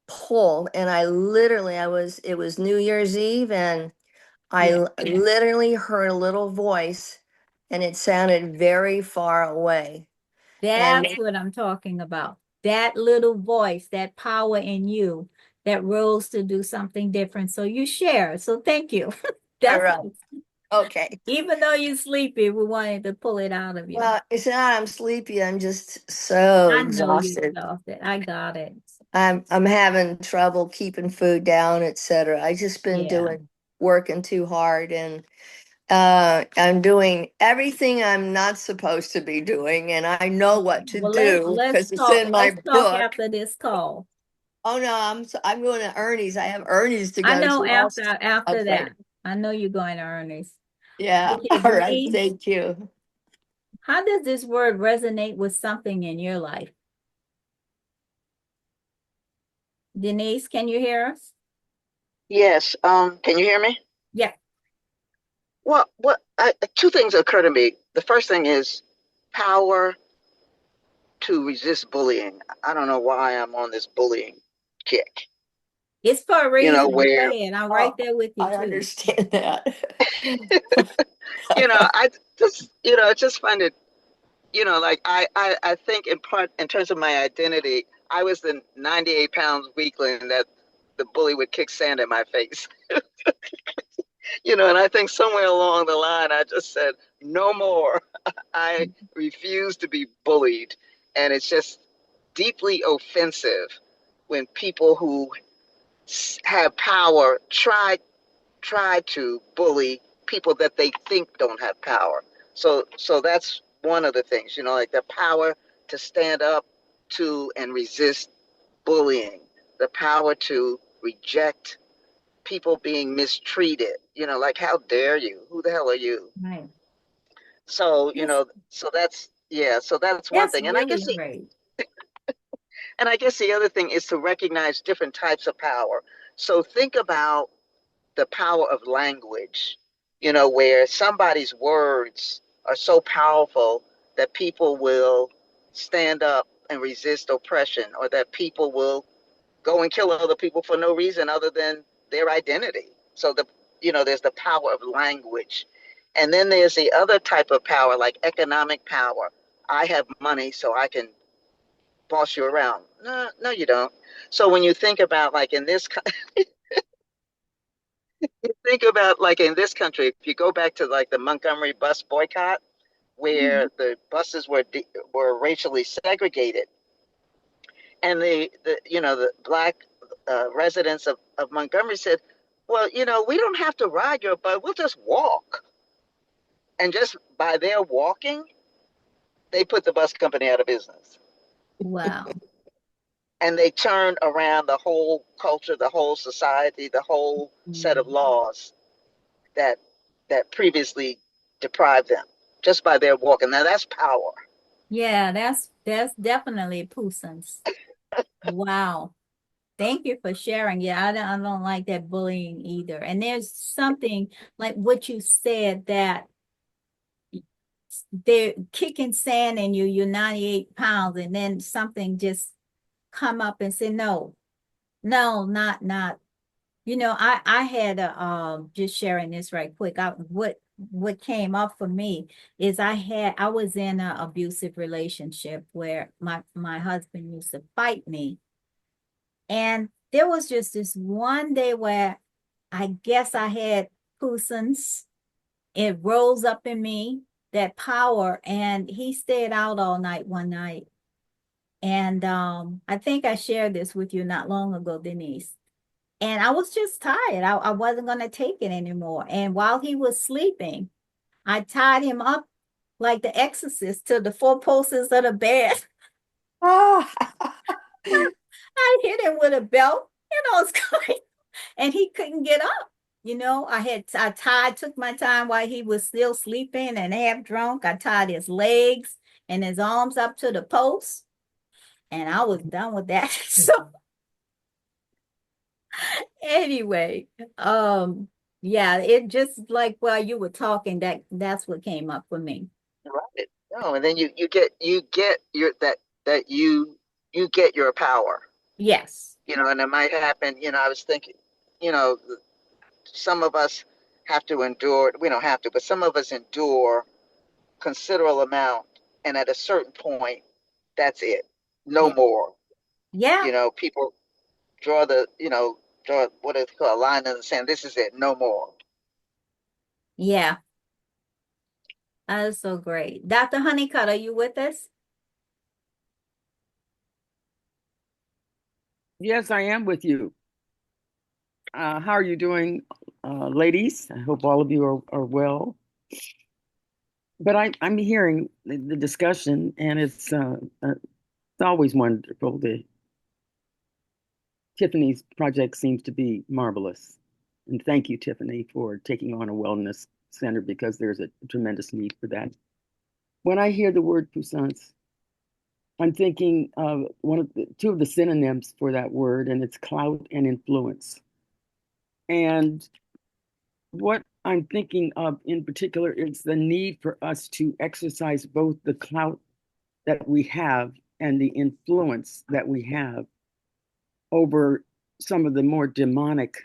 F: pulled, and it was New Year's Eve, and I
A: Yeah.
F: literally heard a little voice, and it sounded very far away. And
A: That's what I'm talking about. That little voice, that power in you that rose to do something different. So you share. So thank you.
F: all
A: That's
F: right, okay.
A: even though you're sleepy, we wanted to pull it out of you.
F: Well, it's not I'm sleepy. I'm just so
A: I know you're
F: exhausted.
A: exhausted. I got it.
F: I'm having trouble keeping food down, etc. I just been
A: Yeah.
F: working too hard, and I'm doing everything I'm not supposed to be doing, and I know what to
A: Well,
F: do because it's in my
A: let's talk
F: book.
A: after this call.
F: Oh no, I'm going to Ernie's. I have Ernie's to
A: I
F: go
A: know
F: to also.
A: after
F: Okay.
A: that. I know you're going to Ernest.
F: Yeah.
A: Okay,
F: All right.
A: Denise,
F: Thank you.
A: how does this word resonate with something in your life? Denise, can you hear us?
D: Yes. Can you hear me?
A: Yeah.
D: Well, two things occur to me. The first thing is power to resist bullying. I don't know why I'm on this bullying kick.
A: It's for a
D: You know,
A: reason. Go
D: where,
A: ahead. I'm right
F: Oh,
A: there with you
F: I
A: too.
F: understand that.
D: I just, it's just find it, like I think in part, in terms of my identity, I was the 98 pounds weakling that the bully would kick sand in my face. And I think somewhere along the line, I just said, no more. I refuse to be bullied. And it's just deeply offensive when people who have power try to bully people that they think don't have power. So that's one of the things, like the power to stand up to and resist bullying, the power to reject people being mistreated, like how dare you? Who the hell are you?
A: Right.
D: So,
A: That's,
D: so that's one
A: that's
D: thing. And I
A: really
D: guess
A: great.
D: the other thing is to recognize different types of power. So think about the power of language, where somebody's words are so powerful that people will stand up and resist oppression, or that people will go and kill other people for no reason other than their identity. So there's the power of language. And then there's the other type of power, like economic power. I have money, so I can boss you around. No, no, you don't. So when you think about like in this think about like in this country, if you go back to like the Montgomery bus boycott,
A: Mhm.
D: where the buses were racially segregated, and the black residents of Montgomery said, "Well, we don't have to ride your bus; we'll just walk." And just by their walking, they put the bus company out of business,
A: Wow.
D: and they turned around the whole culture, the whole society, the whole set of laws that previously deprived them just by their walking. Now that's power.
A: Yeah, that's definitely Pusans. Wow. Thank you for sharing. Yeah, I don't like that bullying either. And there's something like what you said that they're kicking sand in you, you're 98 pounds, and then something just come up and say, no, no, not. I had just sharing this right quick. What came up for me is I was in an abusive relationship where my husband used to fight me. And there was just this one day where I guess I had Pusins. It rose up in me, that power, and he stayed out all night one night. And I think I shared this with you not long ago, Denise. And I was just tired. I wasn't going to take it anymore. And while he was sleeping, I tied him up like the exorcist to the four posts of the bed.
F: Ah.
A: I hit him with a belt, it's going, and he couldn't get up. I took my time while he was still sleeping and half drunk. I tied his legs and his arms up to the post, and I was done with that. So anyway, yeah, it just like while you were talking, that's what came up for me.
D: Right. No, and then you get your that you get your power.
A: Yes.
D: And it might happen. I was thinking, you know, some of us have to endure. We don't have to, but some of us endure considerable amount, and at a certain point, that's it. No
A: Yeah.
D: more.
A: Yeah.
D: People draw draw what is called a line in the sand. This is it. No more.
A: Yeah. That is so great. Dr. Honeycutt, are you with us?
G: Yes, I am with you. How are you doing, ladies? I hope all of you are well. But I'm hearing the discussion, and it's always wonderful. Tiffany's project seems to be marvelous. And thank you, Tiffany, for taking on a wellness center because there's a tremendous need for that. When I hear the word puissance, I'm thinking of two of the synonyms for that word, and it's clout and influence. And what I'm thinking of in particular is the need for us to exercise both the clout that we have and the influence that we have over some of the more demonic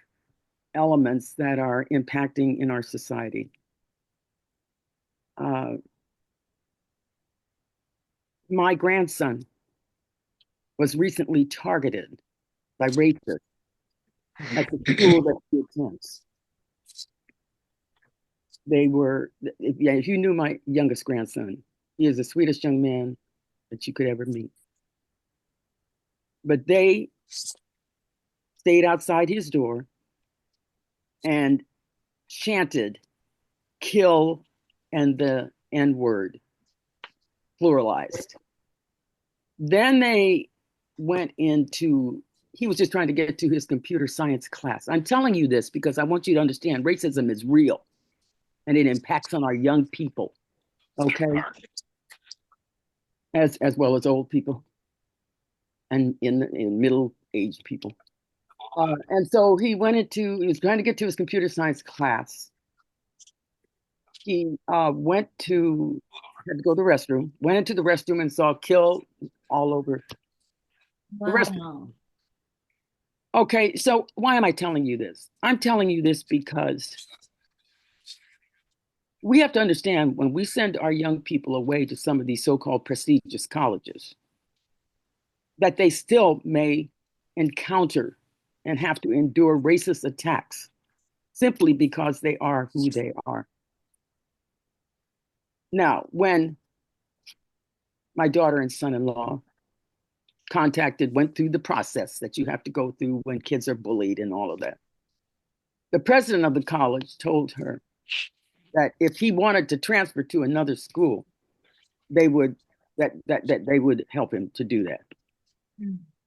G: elements that are impacting in our society. My grandson was recently targeted by rapists at the school that he attends. If you knew my youngest grandson, he is the sweetest young man that you could ever meet. But they stayed outside his door and chanted kill and the N word, pluralized. Then they went into, he was just trying to get to his computer science class. I'm telling you this because I want you to understand racism is real and it impacts on our young people, okay? As well as old people and in middle-aged people. And so he was trying to get to his computer science class. He had to go to the restroom, went into the restroom and saw kill all over the restroom.
A: Wow.
G: Okay, so why am I telling you this? I'm telling you this because we have to understand when we send our young people away to some of these so-called prestigious colleges, that they still may encounter and have to endure racist attacks simply because they are who they are. Now, when my daughter and son-in-law went through the process that you have to go through when kids are bullied and all of that, the president of the college told her that if he wanted to transfer to another school, they would they would help him to do that.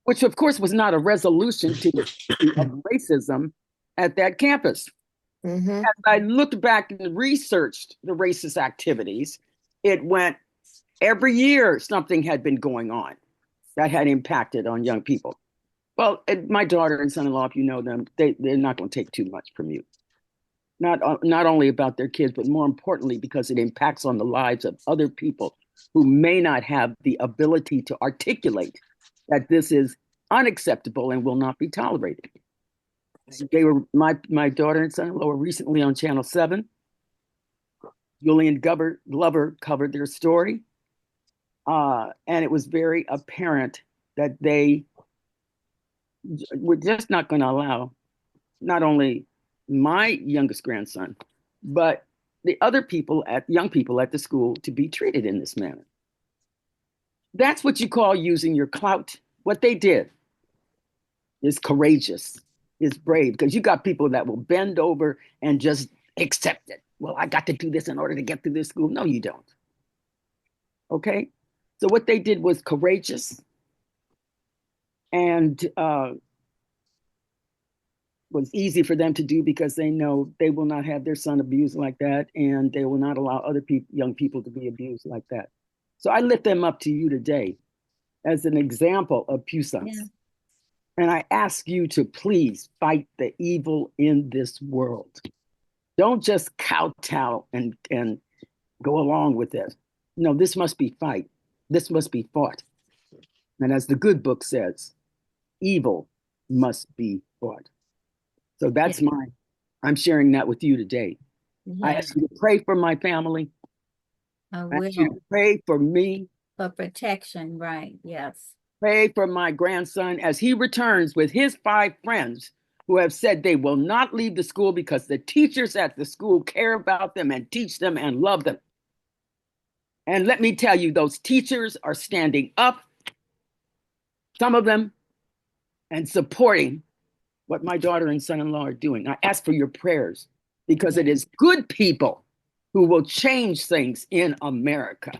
G: Which of course was not a resolution to the issue of racism at that campus.
F: Mm-hmm.
G: As I looked back and researched the racist activities, it went every year something had been going on that had impacted on young people. Well, my daughter and son-in-law, if you know them, they're not going to take too much from you. Not only about their kids, but more importantly, because it impacts on the lives of other people who may not have the ability to articulate that this is unacceptable and will not be tolerated. My daughter and son-in-law were recently on Channel 7. Julian Glover covered their story. And it was very apparent that they were just not going to allow not only my youngest grandson, but the other young people at the school to be treated in this manner. That's what you call using your clout. What they did is courageous, is brave, because you got people that will bend over and just accept it. Well, I got to do this in order to get through this school. No, you don't. Okay? So what they did was courageous and was easy for them to do because they know they will not have their son abused like that, and they will not allow other young people to be abused like that. So I lift them up to you today as an example of puissance.
A: Yeah.
G: And I ask you to please fight the evil in this world. Don't just kowtow and go along with it. No, this must be fight. This must be fought. And as the good book says, evil must be fought. So that's I'm sharing that with you today. I
A: Yeah,
G: ask you to pray for my family.
A: I
G: I ask you to
A: will.
G: pray for me.
A: For protection, right? Yes.
G: Pray for my grandson as he returns with his 5 friends who have said they will not leave the school because the teachers at the school care about them and teach them and love them. And let me tell you, those teachers are standing up, some of them, and supporting what my daughter and son-in-law are doing. I ask for your prayers because it is good people who will change things in America.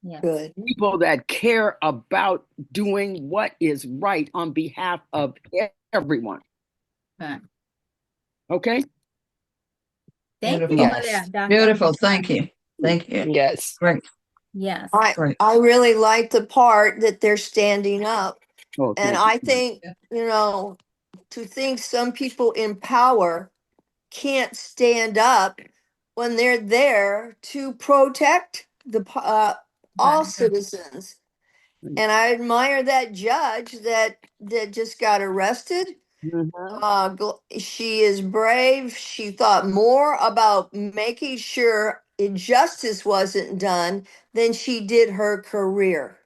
A: Yes.
F: Good.
G: People that care about doing what is right on behalf of everyone.
A: Right.
G: Okay?
A: Thank
E: Beautiful.
A: you for
F: Yes.
A: that, Dr.
E: Beautiful. Thank you. Thank you.
C: Yes.
E: Great.
A: Yes.
E: Great.
F: I really like the part that they're standing up.
G: Oh,
F: And
G: thank
F: I
G: you.
F: think, you know, to think some people in power can't stand up when they're there to protect all
A: Right.
F: citizens. And I admire that judge that just got arrested.
G: Mhm.
F: She is brave. She thought more about making sure injustice wasn't done than she did her career.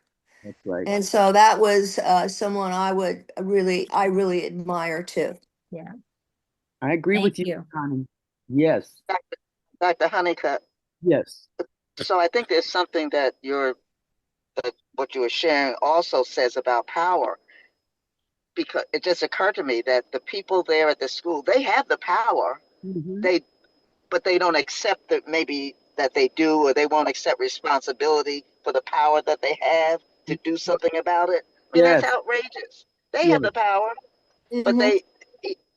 G: That's right.
F: And so that was someone I really admire too.
A: Yeah.
G: I agree
A: Thank
G: with you,
A: you.
G: Connie. Yes.
D: Dr. Honeycutt.
G: Yes.
D: So I think there's something that what you were sharing also says about power, because it just occurred to me that the people there at the school, they have the power,
G: Mhm.
D: but they don't accept that maybe that they do, or they won't accept responsibility for the power that they have to do something about it. I mean, that's
G: Yes.
D: outrageous. They
G: Yes.
D: have the power, but
F: Mhm.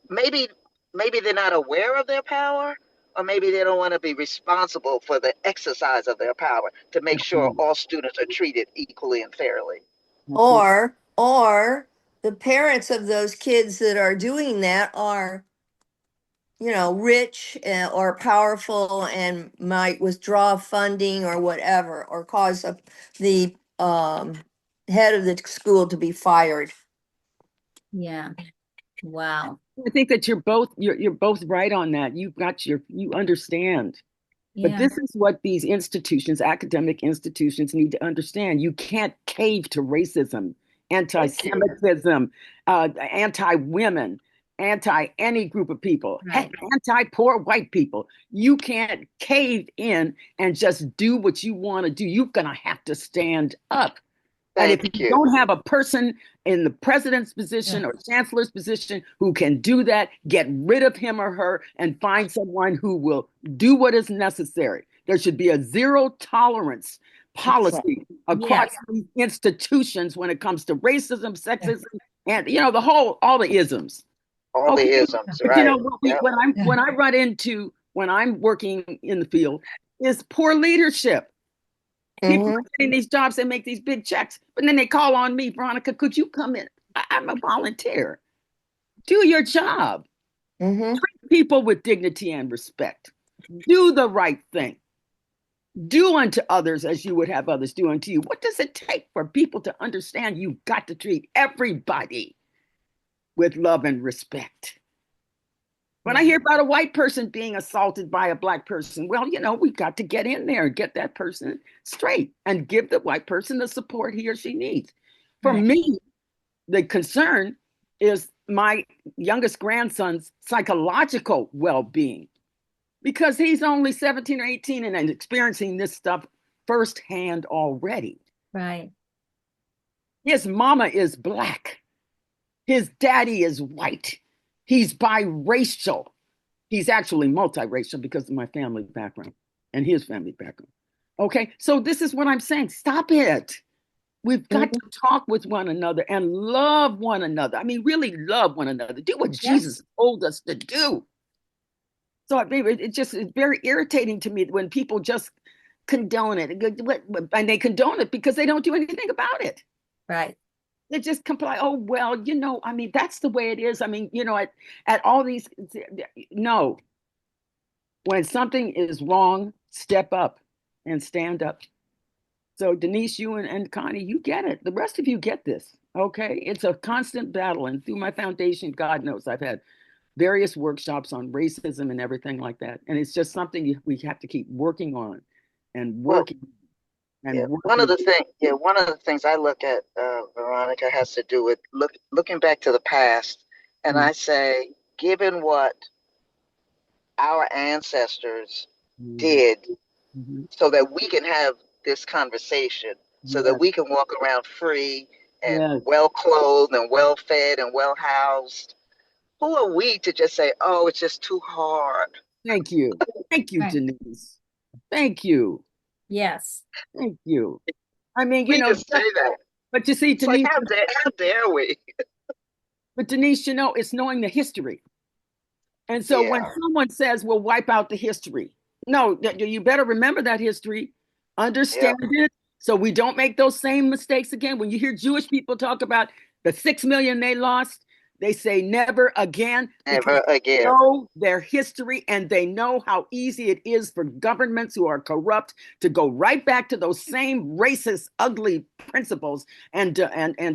D: maybe maybe they're not aware of their power, or maybe they don't want to be responsible for the exercise of their power to make sure all students are treated equally and fairly.
F: Or the parents of those kids that are doing that are, you know, rich or powerful and might withdraw funding or whatever, or cause the head of the school to be fired.
A: Yeah. Wow.
G: I think that you're both right on that. You understand. But
A: Yeah.
G: this is what these institutions, academic institutions, need to understand. You can't cave to racism,
D: Thank you.
G: anti-Semitism, anti-women, anti-any group of people, heck,
A: Right.
G: anti-poor white people. You can't cave in and just do what you want to do. You're going to have to stand up. And if you
D: Thank you.
G: don't have a person in the president's position
A: Yeah.
G: or chancellor's position who can do that, get rid of him or her and find someone who will do what is necessary. There should be a zero tolerance policy across
A: Yes.
G: these institutions when it comes to racism, sexism, and all the isms.
D: All the
G: Okay,
D: isms,
G: but
D: right?
G: what
D: Yep.
G: when I run into when I'm working in the field is poor leadership. People
F: Mm-hmm.
G: are getting these jobs, they make these big checks, but then they call on me, Veronica, could you come in? I'm a volunteer. Do your job.
F: Mm-hmm.
G: Treat people with dignity and respect. Do the right thing. Do unto others as you would have others do unto you. What does it take for people to understand you've got to treat everybody with love and respect? When I
A: Yeah.
G: hear about a white person being assaulted by a black person, well, we've got to get in there and get that person straight and give the white person the support he or she needs. For
A: Right.
G: me, the concern is my youngest grandson's psychological well-being because he's only 17 or 18 and experiencing this stuff firsthand already.
A: Right.
G: His mama is black. His daddy is white. He's biracial. He's actually multiracial because of my family background and his family background. Okay, so this is what I'm saying. Stop it. We've got to talk with one another and love one another. I mean, really love one another. Do what
A: Yes.
G: Jesus told us to do. So it's very irritating to me when people just condone it. And they condone it because they don't do anything about it.
A: Right.
G: They just comply. Oh, well, I mean, that's the way it is. I mean, at all these, no. When something is wrong, step up and stand up. So Denise, you and Connie, you get it. The rest of you get this. Okay. It's a constant battle. And through my foundation, God knows I've had various workshops on racism and everything like that. And it's just something we have to keep working on and
D: Well,
G: working and
D: yeah,
G: working.
D: one of the things I look at, Veronica, has to do with looking back to the past, and I say, given what our ancestors
G: Mhm.
D: did,
G: Mhm.
D: so that we can have this conversation, so that
G: Yes.
D: we can walk around free and
G: Yes.
D: well clothed and well fed and well housed. Who are we to just say, "Oh, it's just too hard"?
G: Thank you. Thank you,
A: Right.
G: Denise. Thank you.
A: Yes.
G: Thank you. I mean,
D: We just say that.
G: but you see,
D: It's like,
G: Denise,
D: how dare we?
G: but Denise, it's knowing the history. And so when
D: Yeah,
G: someone says we'll wipe out the history, no, you better remember that history,
D: yeah,
G: understand it, so we don't make those same mistakes again. When you hear Jewish people talk about the 6 million they lost, they say never again because
D: never
G: they
D: again.
G: know their history and they know how easy it is for governments who are corrupt to go right back to those same racist, ugly principles and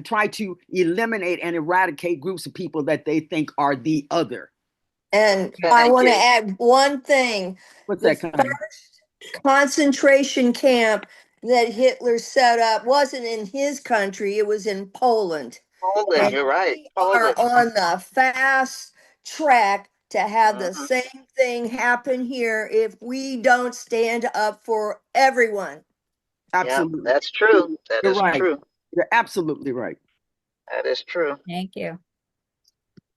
G: try to eliminate and eradicate groups of people that they think are the other.
F: And I
D: Thank
F: want to
D: you.
F: add one thing.
G: What's
F: The
G: that, Connie?
F: first concentration camp that Hitler set up wasn't in his country, it was in Poland.
D: Poland,
F: And
D: you're right.
F: we are
D: Polish.
F: on the fast track to have the
D: Hmm.
F: same thing happen here if we don't stand up for everyone.
D: Yeah,
G: Absolutely.
D: that's true. That
G: You're
D: is
G: right.
D: true.
G: You're absolutely right.
D: That is true.
A: Thank you.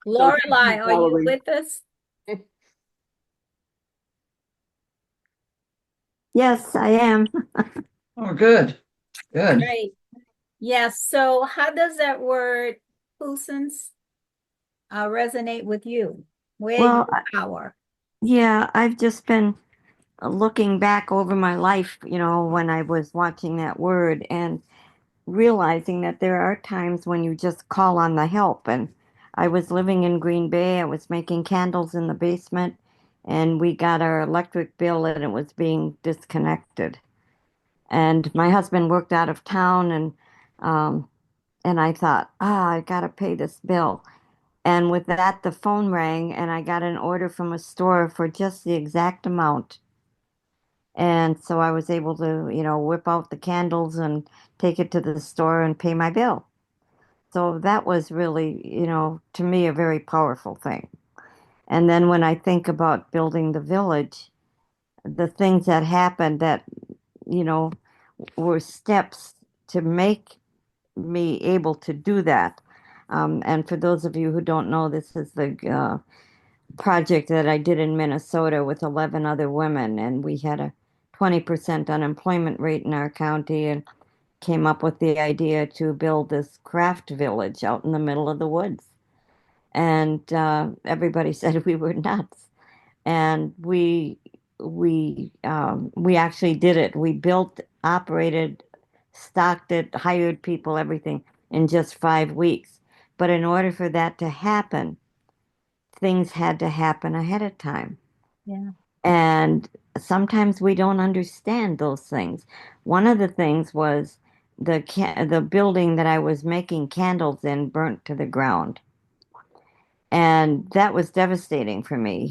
G: So thank you,
A: Lorelai, are you
G: Valerie.
A: with us?
H: Yes, I am.
E: Oh, good. Good.
A: Great. Yes. So how does that word puissance resonate with you? Where
H: Well,
A: you power?
H: yeah, I've just been looking back over my life, when I was watching that word and realizing that there are times when you just call on the help. And I was living in Green Bay, I was making candles in the basement, and we got our electric bill and it was being disconnected. And my husband worked out of town um, and I thought, I gotta pay this bill. And with that, the phone rang, and I got an order from a store for just the exact amount. And so I was able to, whip out the candles and take it to the store and pay my bill. So that was really, to me, a very powerful thing. And then when I think about building the village, the things that happened that, you know, were steps to make me able to do that. And for those of you who don't know, this is the project that I did in Minnesota with 11 other women, and we had a 20% unemployment rate in our county, and came up with the idea to build this craft village out in the middle of the woods. And everybody said we were nuts. And we actually did it. We built, operated, stocked it, hired people, everything in just 5 weeks. But in order for that to happen, things had to happen ahead of time.
A: Yeah.
H: And sometimes we don't understand those things. One of the things was the building that I was making candles in burnt to the ground. And that was devastating for me.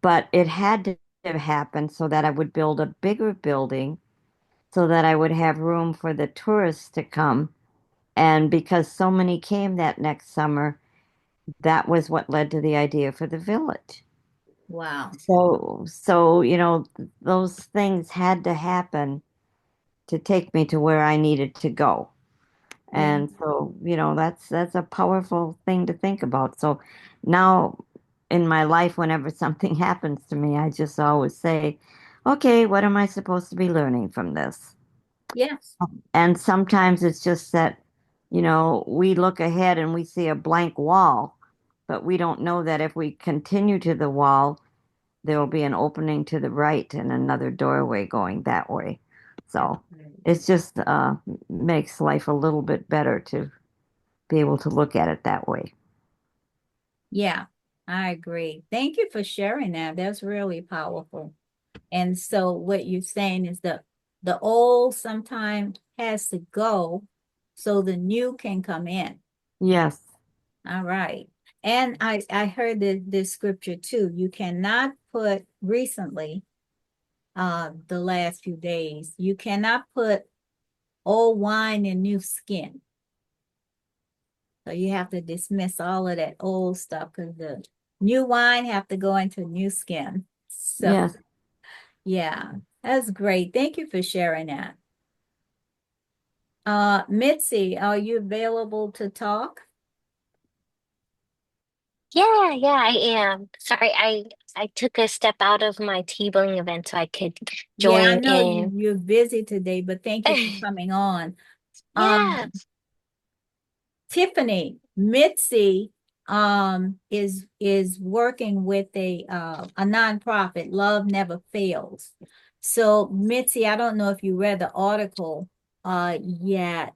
H: But it had to happen so that I would build a bigger building so that I would have room for the tourists to come. And because so many came that next summer, that was what led to the idea for the village.
A: Wow.
H: So, those things had to happen to take me to where I needed to go.
A: Yeah.
H: And so, that's a powerful thing to think about. So now in my life, whenever something happens to me, I just always say, okay, what am I supposed to be learning from this?
A: Yes.
H: And sometimes it's just that, we look ahead and we see a blank wall, but we don't know that if we continue to the wall, there will be an opening to the right and another doorway going that way. So it's just makes life a little bit better to be able to look at it that way.
A: Yeah, I agree. Thank you for sharing that. That's really powerful. And so what you're saying is that the old sometimes has to go so the new can come in.
H: Yes.
A: All right. And I heard this scripture too. You cannot put recently, the last few days, you cannot put old wine in new skin. So you have to dismiss all of that old stuff because the new wine have to go into new skin. So
H: Yes.
A: yeah, that's great. Thank you for sharing that. Mitzi, are you available to talk?
I: Yeah, I am. Sorry, I took a step out of my tabling event so I could
A: Yeah, I
I: join
A: know
I: in.
A: you're busy today, but thank you for coming on.
I: Yeah.
A: Tiffany, Mitzi, is working with a nonprofit, Love Never Fails. So Mitzi, I don't know if you read the article yet.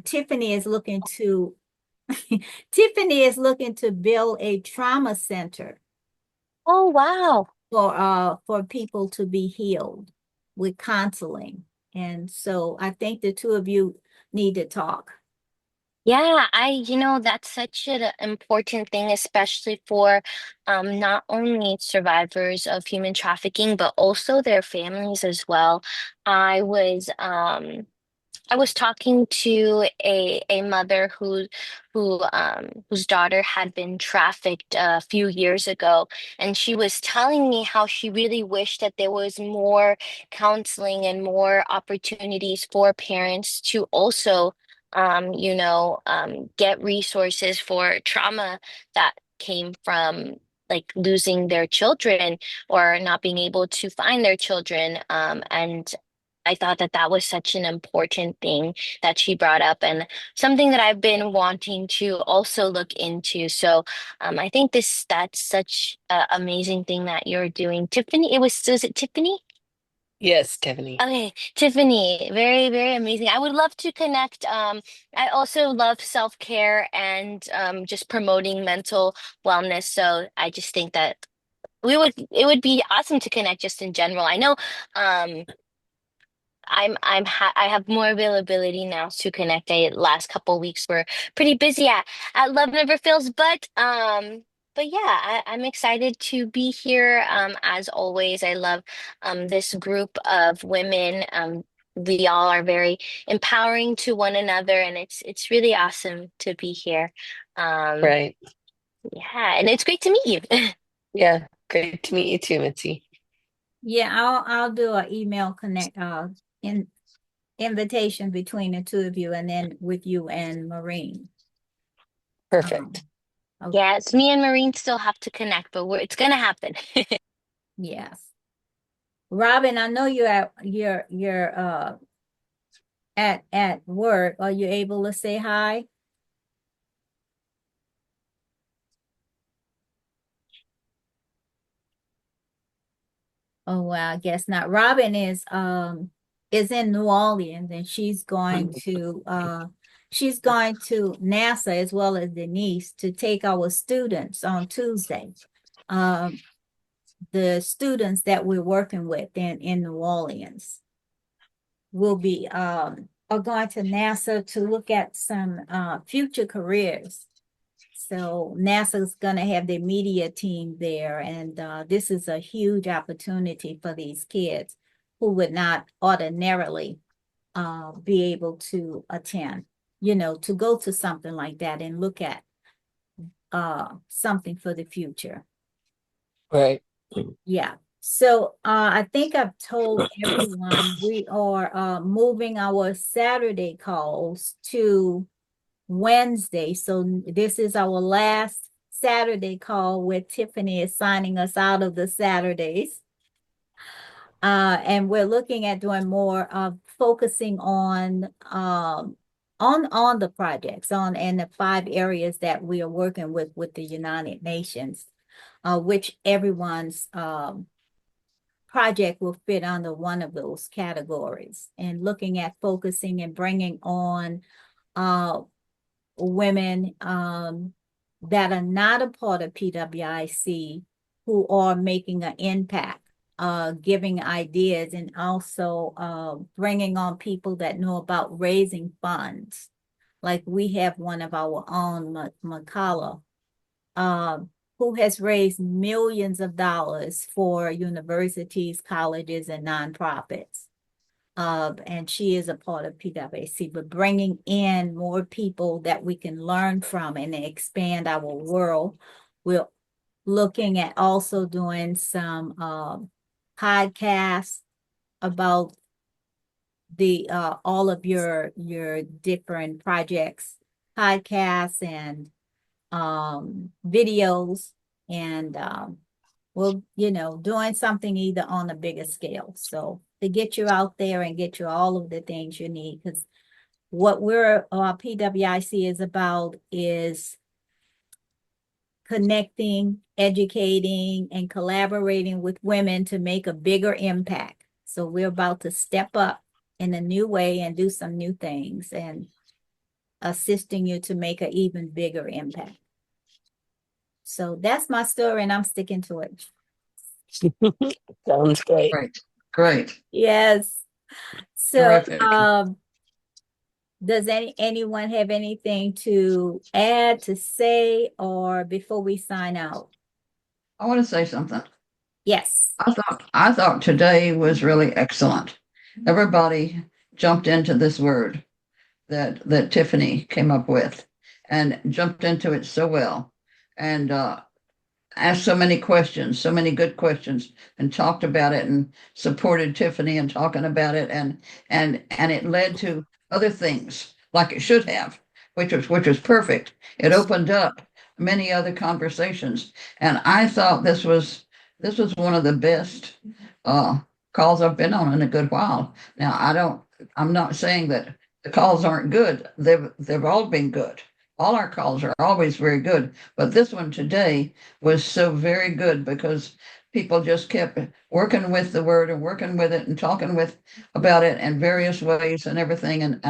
A: Tiffany is looking to Tiffany is looking to build a trauma center
I: Oh, wow.
A: for people to be healed with counseling. And so I think the two of you need to talk.
I: Yeah, that's such an important thing, especially for not only survivors of human trafficking, but also their families as well. I was I was talking to a mother whose daughter had been trafficked a few years ago, and she was telling me how she really wished that there was more counseling and more opportunities for parents to also get resources for trauma that came from like losing their children or not being able to find their children. And I thought that that was such an important thing that she brought up and something that I've been wanting to also look into. So I think that's such an amazing thing that you're doing. Tiffany, was it Tiffany?
C: Yes, Tiffany.
I: Okay, Tiffany, very, very amazing. I would love to connect. I also love self-care and just promoting mental wellness. So I just think that it would be awesome to connect just in general. I know um I have more availability now to connect. The last couple weeks were pretty busy at Love Never Fails, but yeah, I'm excited to be here. As always, I love this group of women. We all are very empowering to one another, and it's really awesome to be here. Um,
C: Right.
I: yeah, and it's great to meet you.
C: Yeah. Great to meet you too, Mitzi.
A: Yeah, I'll do an email connect in invitation between the two of you and then with you and Maureen.
C: Perfect.
A: Okay,
I: Yes, me and Maureen still have to connect, but it's gonna happen.
A: yes. Robin, I know you're at work. Are you able to say hi? Oh well, I guess not. Robin is in New Orleans and she's going to NASA as well as Denise to take our students on Tuesday. Um the students that we're working with in New Orleans will be are going to NASA to look at some future careers. So NASA's going to have their media team there, and this is a huge opportunity for these kids who would not ordinarily be able to attend, to go to something like that and look at something for the future.
C: Right.
A: Yeah. So I think I've told everyone we are moving our Saturday calls to Wednesday. So this is our last Saturday call where Tiffany is signing us out of the Saturdays. And we're looking at doing more of focusing on the projects and the 5 areas that we are working with the United Nations. which everyone's project will fit under one of those categories. And looking at focusing and bringing on women that are not a part of PWIC who are making an impact, giving ideas, and also bringing on people that know about raising funds. Like we have one of our own, Makala, who has raised millions of dollars for universities, colleges, and nonprofits. And she is a part of PwC, but bringing in more people that we can learn from and expand our world. We're looking at also doing some podcasts about the all of your different projects, podcasts and videos, and we'll, doing something either on a bigger scale. So to get you out there and get you all of the things you need, because what we're PWIC is about is connecting, educating, and collaborating with women to make a bigger impact. So we're about to step up in a new way and do some new things and assisting you to make an even bigger impact. So that's my story, and I'm sticking to it.
C: Sounds great.
E: Great.
A: Yes. So,
E: Terrific.
A: does anyone have anything to add, to say, or before we sign out?
E: I want to say something.
A: Yes.
E: I thought today was really excellent. Everybody jumped into this word that Tiffany came up with and jumped into it so well, and asked so many questions, so many good questions, and talked about it and supported Tiffany and talking about it, and it led to other things like it should have, which was perfect. It opened up many other conversations, and I thought this was one of the best calls I've been on in a good while. Now I'm not saying that the calls aren't good. They've all been good. All our calls are always very good, but this one today was so very good because people just kept working with the word and working with it and talking about it in various ways and everything. And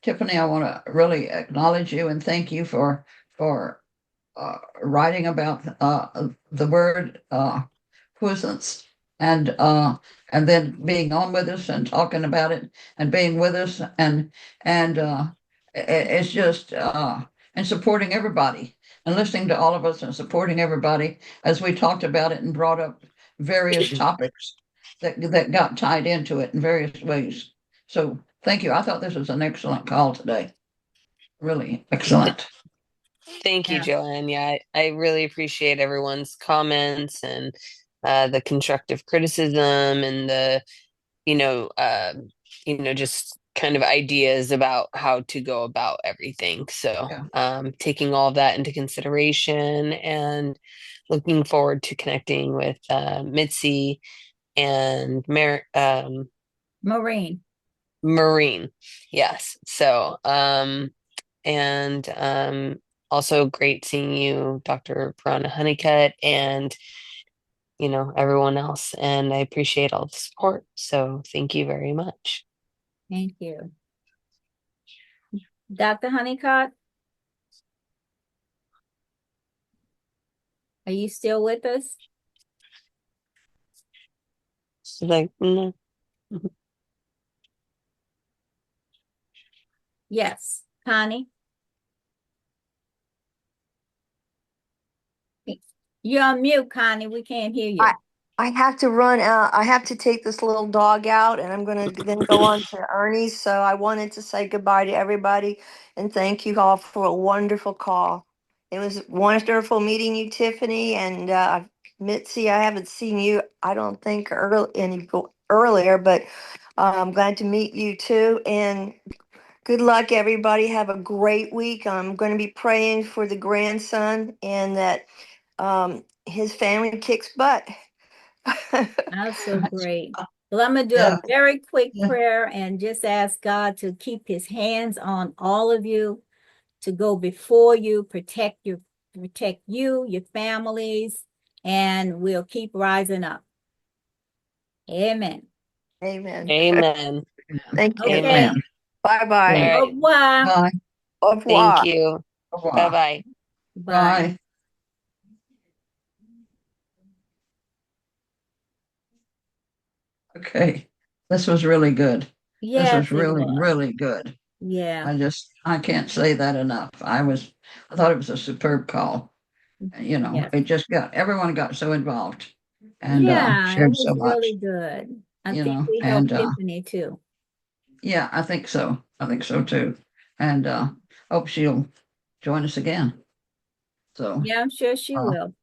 E: Tiffany, I want to really acknowledge you and thank you for writing about the word puissance, and then being on with us and talking about it and being with us, and it's just and supporting everybody and listening to all of us and supporting everybody as we talked about it and brought up various topics that got tied into it in various ways. So thank you. I thought this was an excellent call today. Really excellent.
C: Thank you,
A: Yeah.
C: Joanne. Yeah, I really appreciate everyone's comments and the constructive criticism and the, just kind of ideas about how to go about everything. So,
E: Yeah.
C: taking all of that into consideration and looking forward to connecting with Mitzi and
A: Maureen.
C: Marine. Yes. So, and also great seeing you, Dr. Purana Honeycutt, and everyone else. And I appreciate all the support. So thank you very much.
A: Thank you. Dr. Honeycutt, are you still with us?
C: She's like, no.
A: Yes. Connie? You're on mute, Connie. We can't hear you.
F: I have to run out. I have to take this little dog out, and I'm going to then go on to Ernie's. So I wanted to say goodbye to everybody and thank you all for a wonderful call. It was wonderful meeting you, Tiffany, and Mitzi. I haven't seen you, I don't think, earlier, but I'm glad to meet you too. And good luck, everybody. Have a great week. I'm going to be praying for the grandson and that his family kicks butt.
A: That's so great. Well, I'm going to do
E: Yeah.
A: a very quick
E: Yeah.
A: prayer and just ask God to keep his hands on all of you, to go before you, protect your protect you, your families, and we'll keep rising up. Amen.
F: Amen.
C: Amen.
F: Thank you.
A: Okay.
C: Amen.
F: Bye-bye.
C: All
A: Au
C: right.
A: revoir.
E: Bye.
F: Au
C: Thank
F: revoir.
C: you.
E: Au revoir.
C: Bye-bye.
A: Bye.
E: Bye. Okay, this was really good. This
A: Yes,
E: was
A: it
E: really,
A: was.
E: really good.
A: Yeah.
E: I can't say that enough. I thought it was a superb call. You know,
A: Yes.
E: it just everyone got so involved and
A: Yeah, it
E: shared so
A: was
E: much,
A: really good. I
E: you
A: think
E: know,
A: we
E: and
A: helped Tiffany too.
E: yeah, I think so. I think so too. And hope she'll join us again. So,
A: Yeah, I'm sure she
E: uh,
A: will.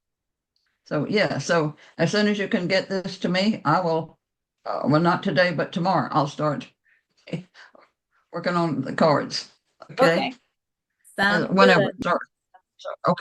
E: so yeah, so as soon as you can get this to me, I will, well, not today, but tomorrow, I'll start working on the cards. Okay.
A: Okay. Sounds
E: Whenever.
A: good.
E: Sorry. Okay.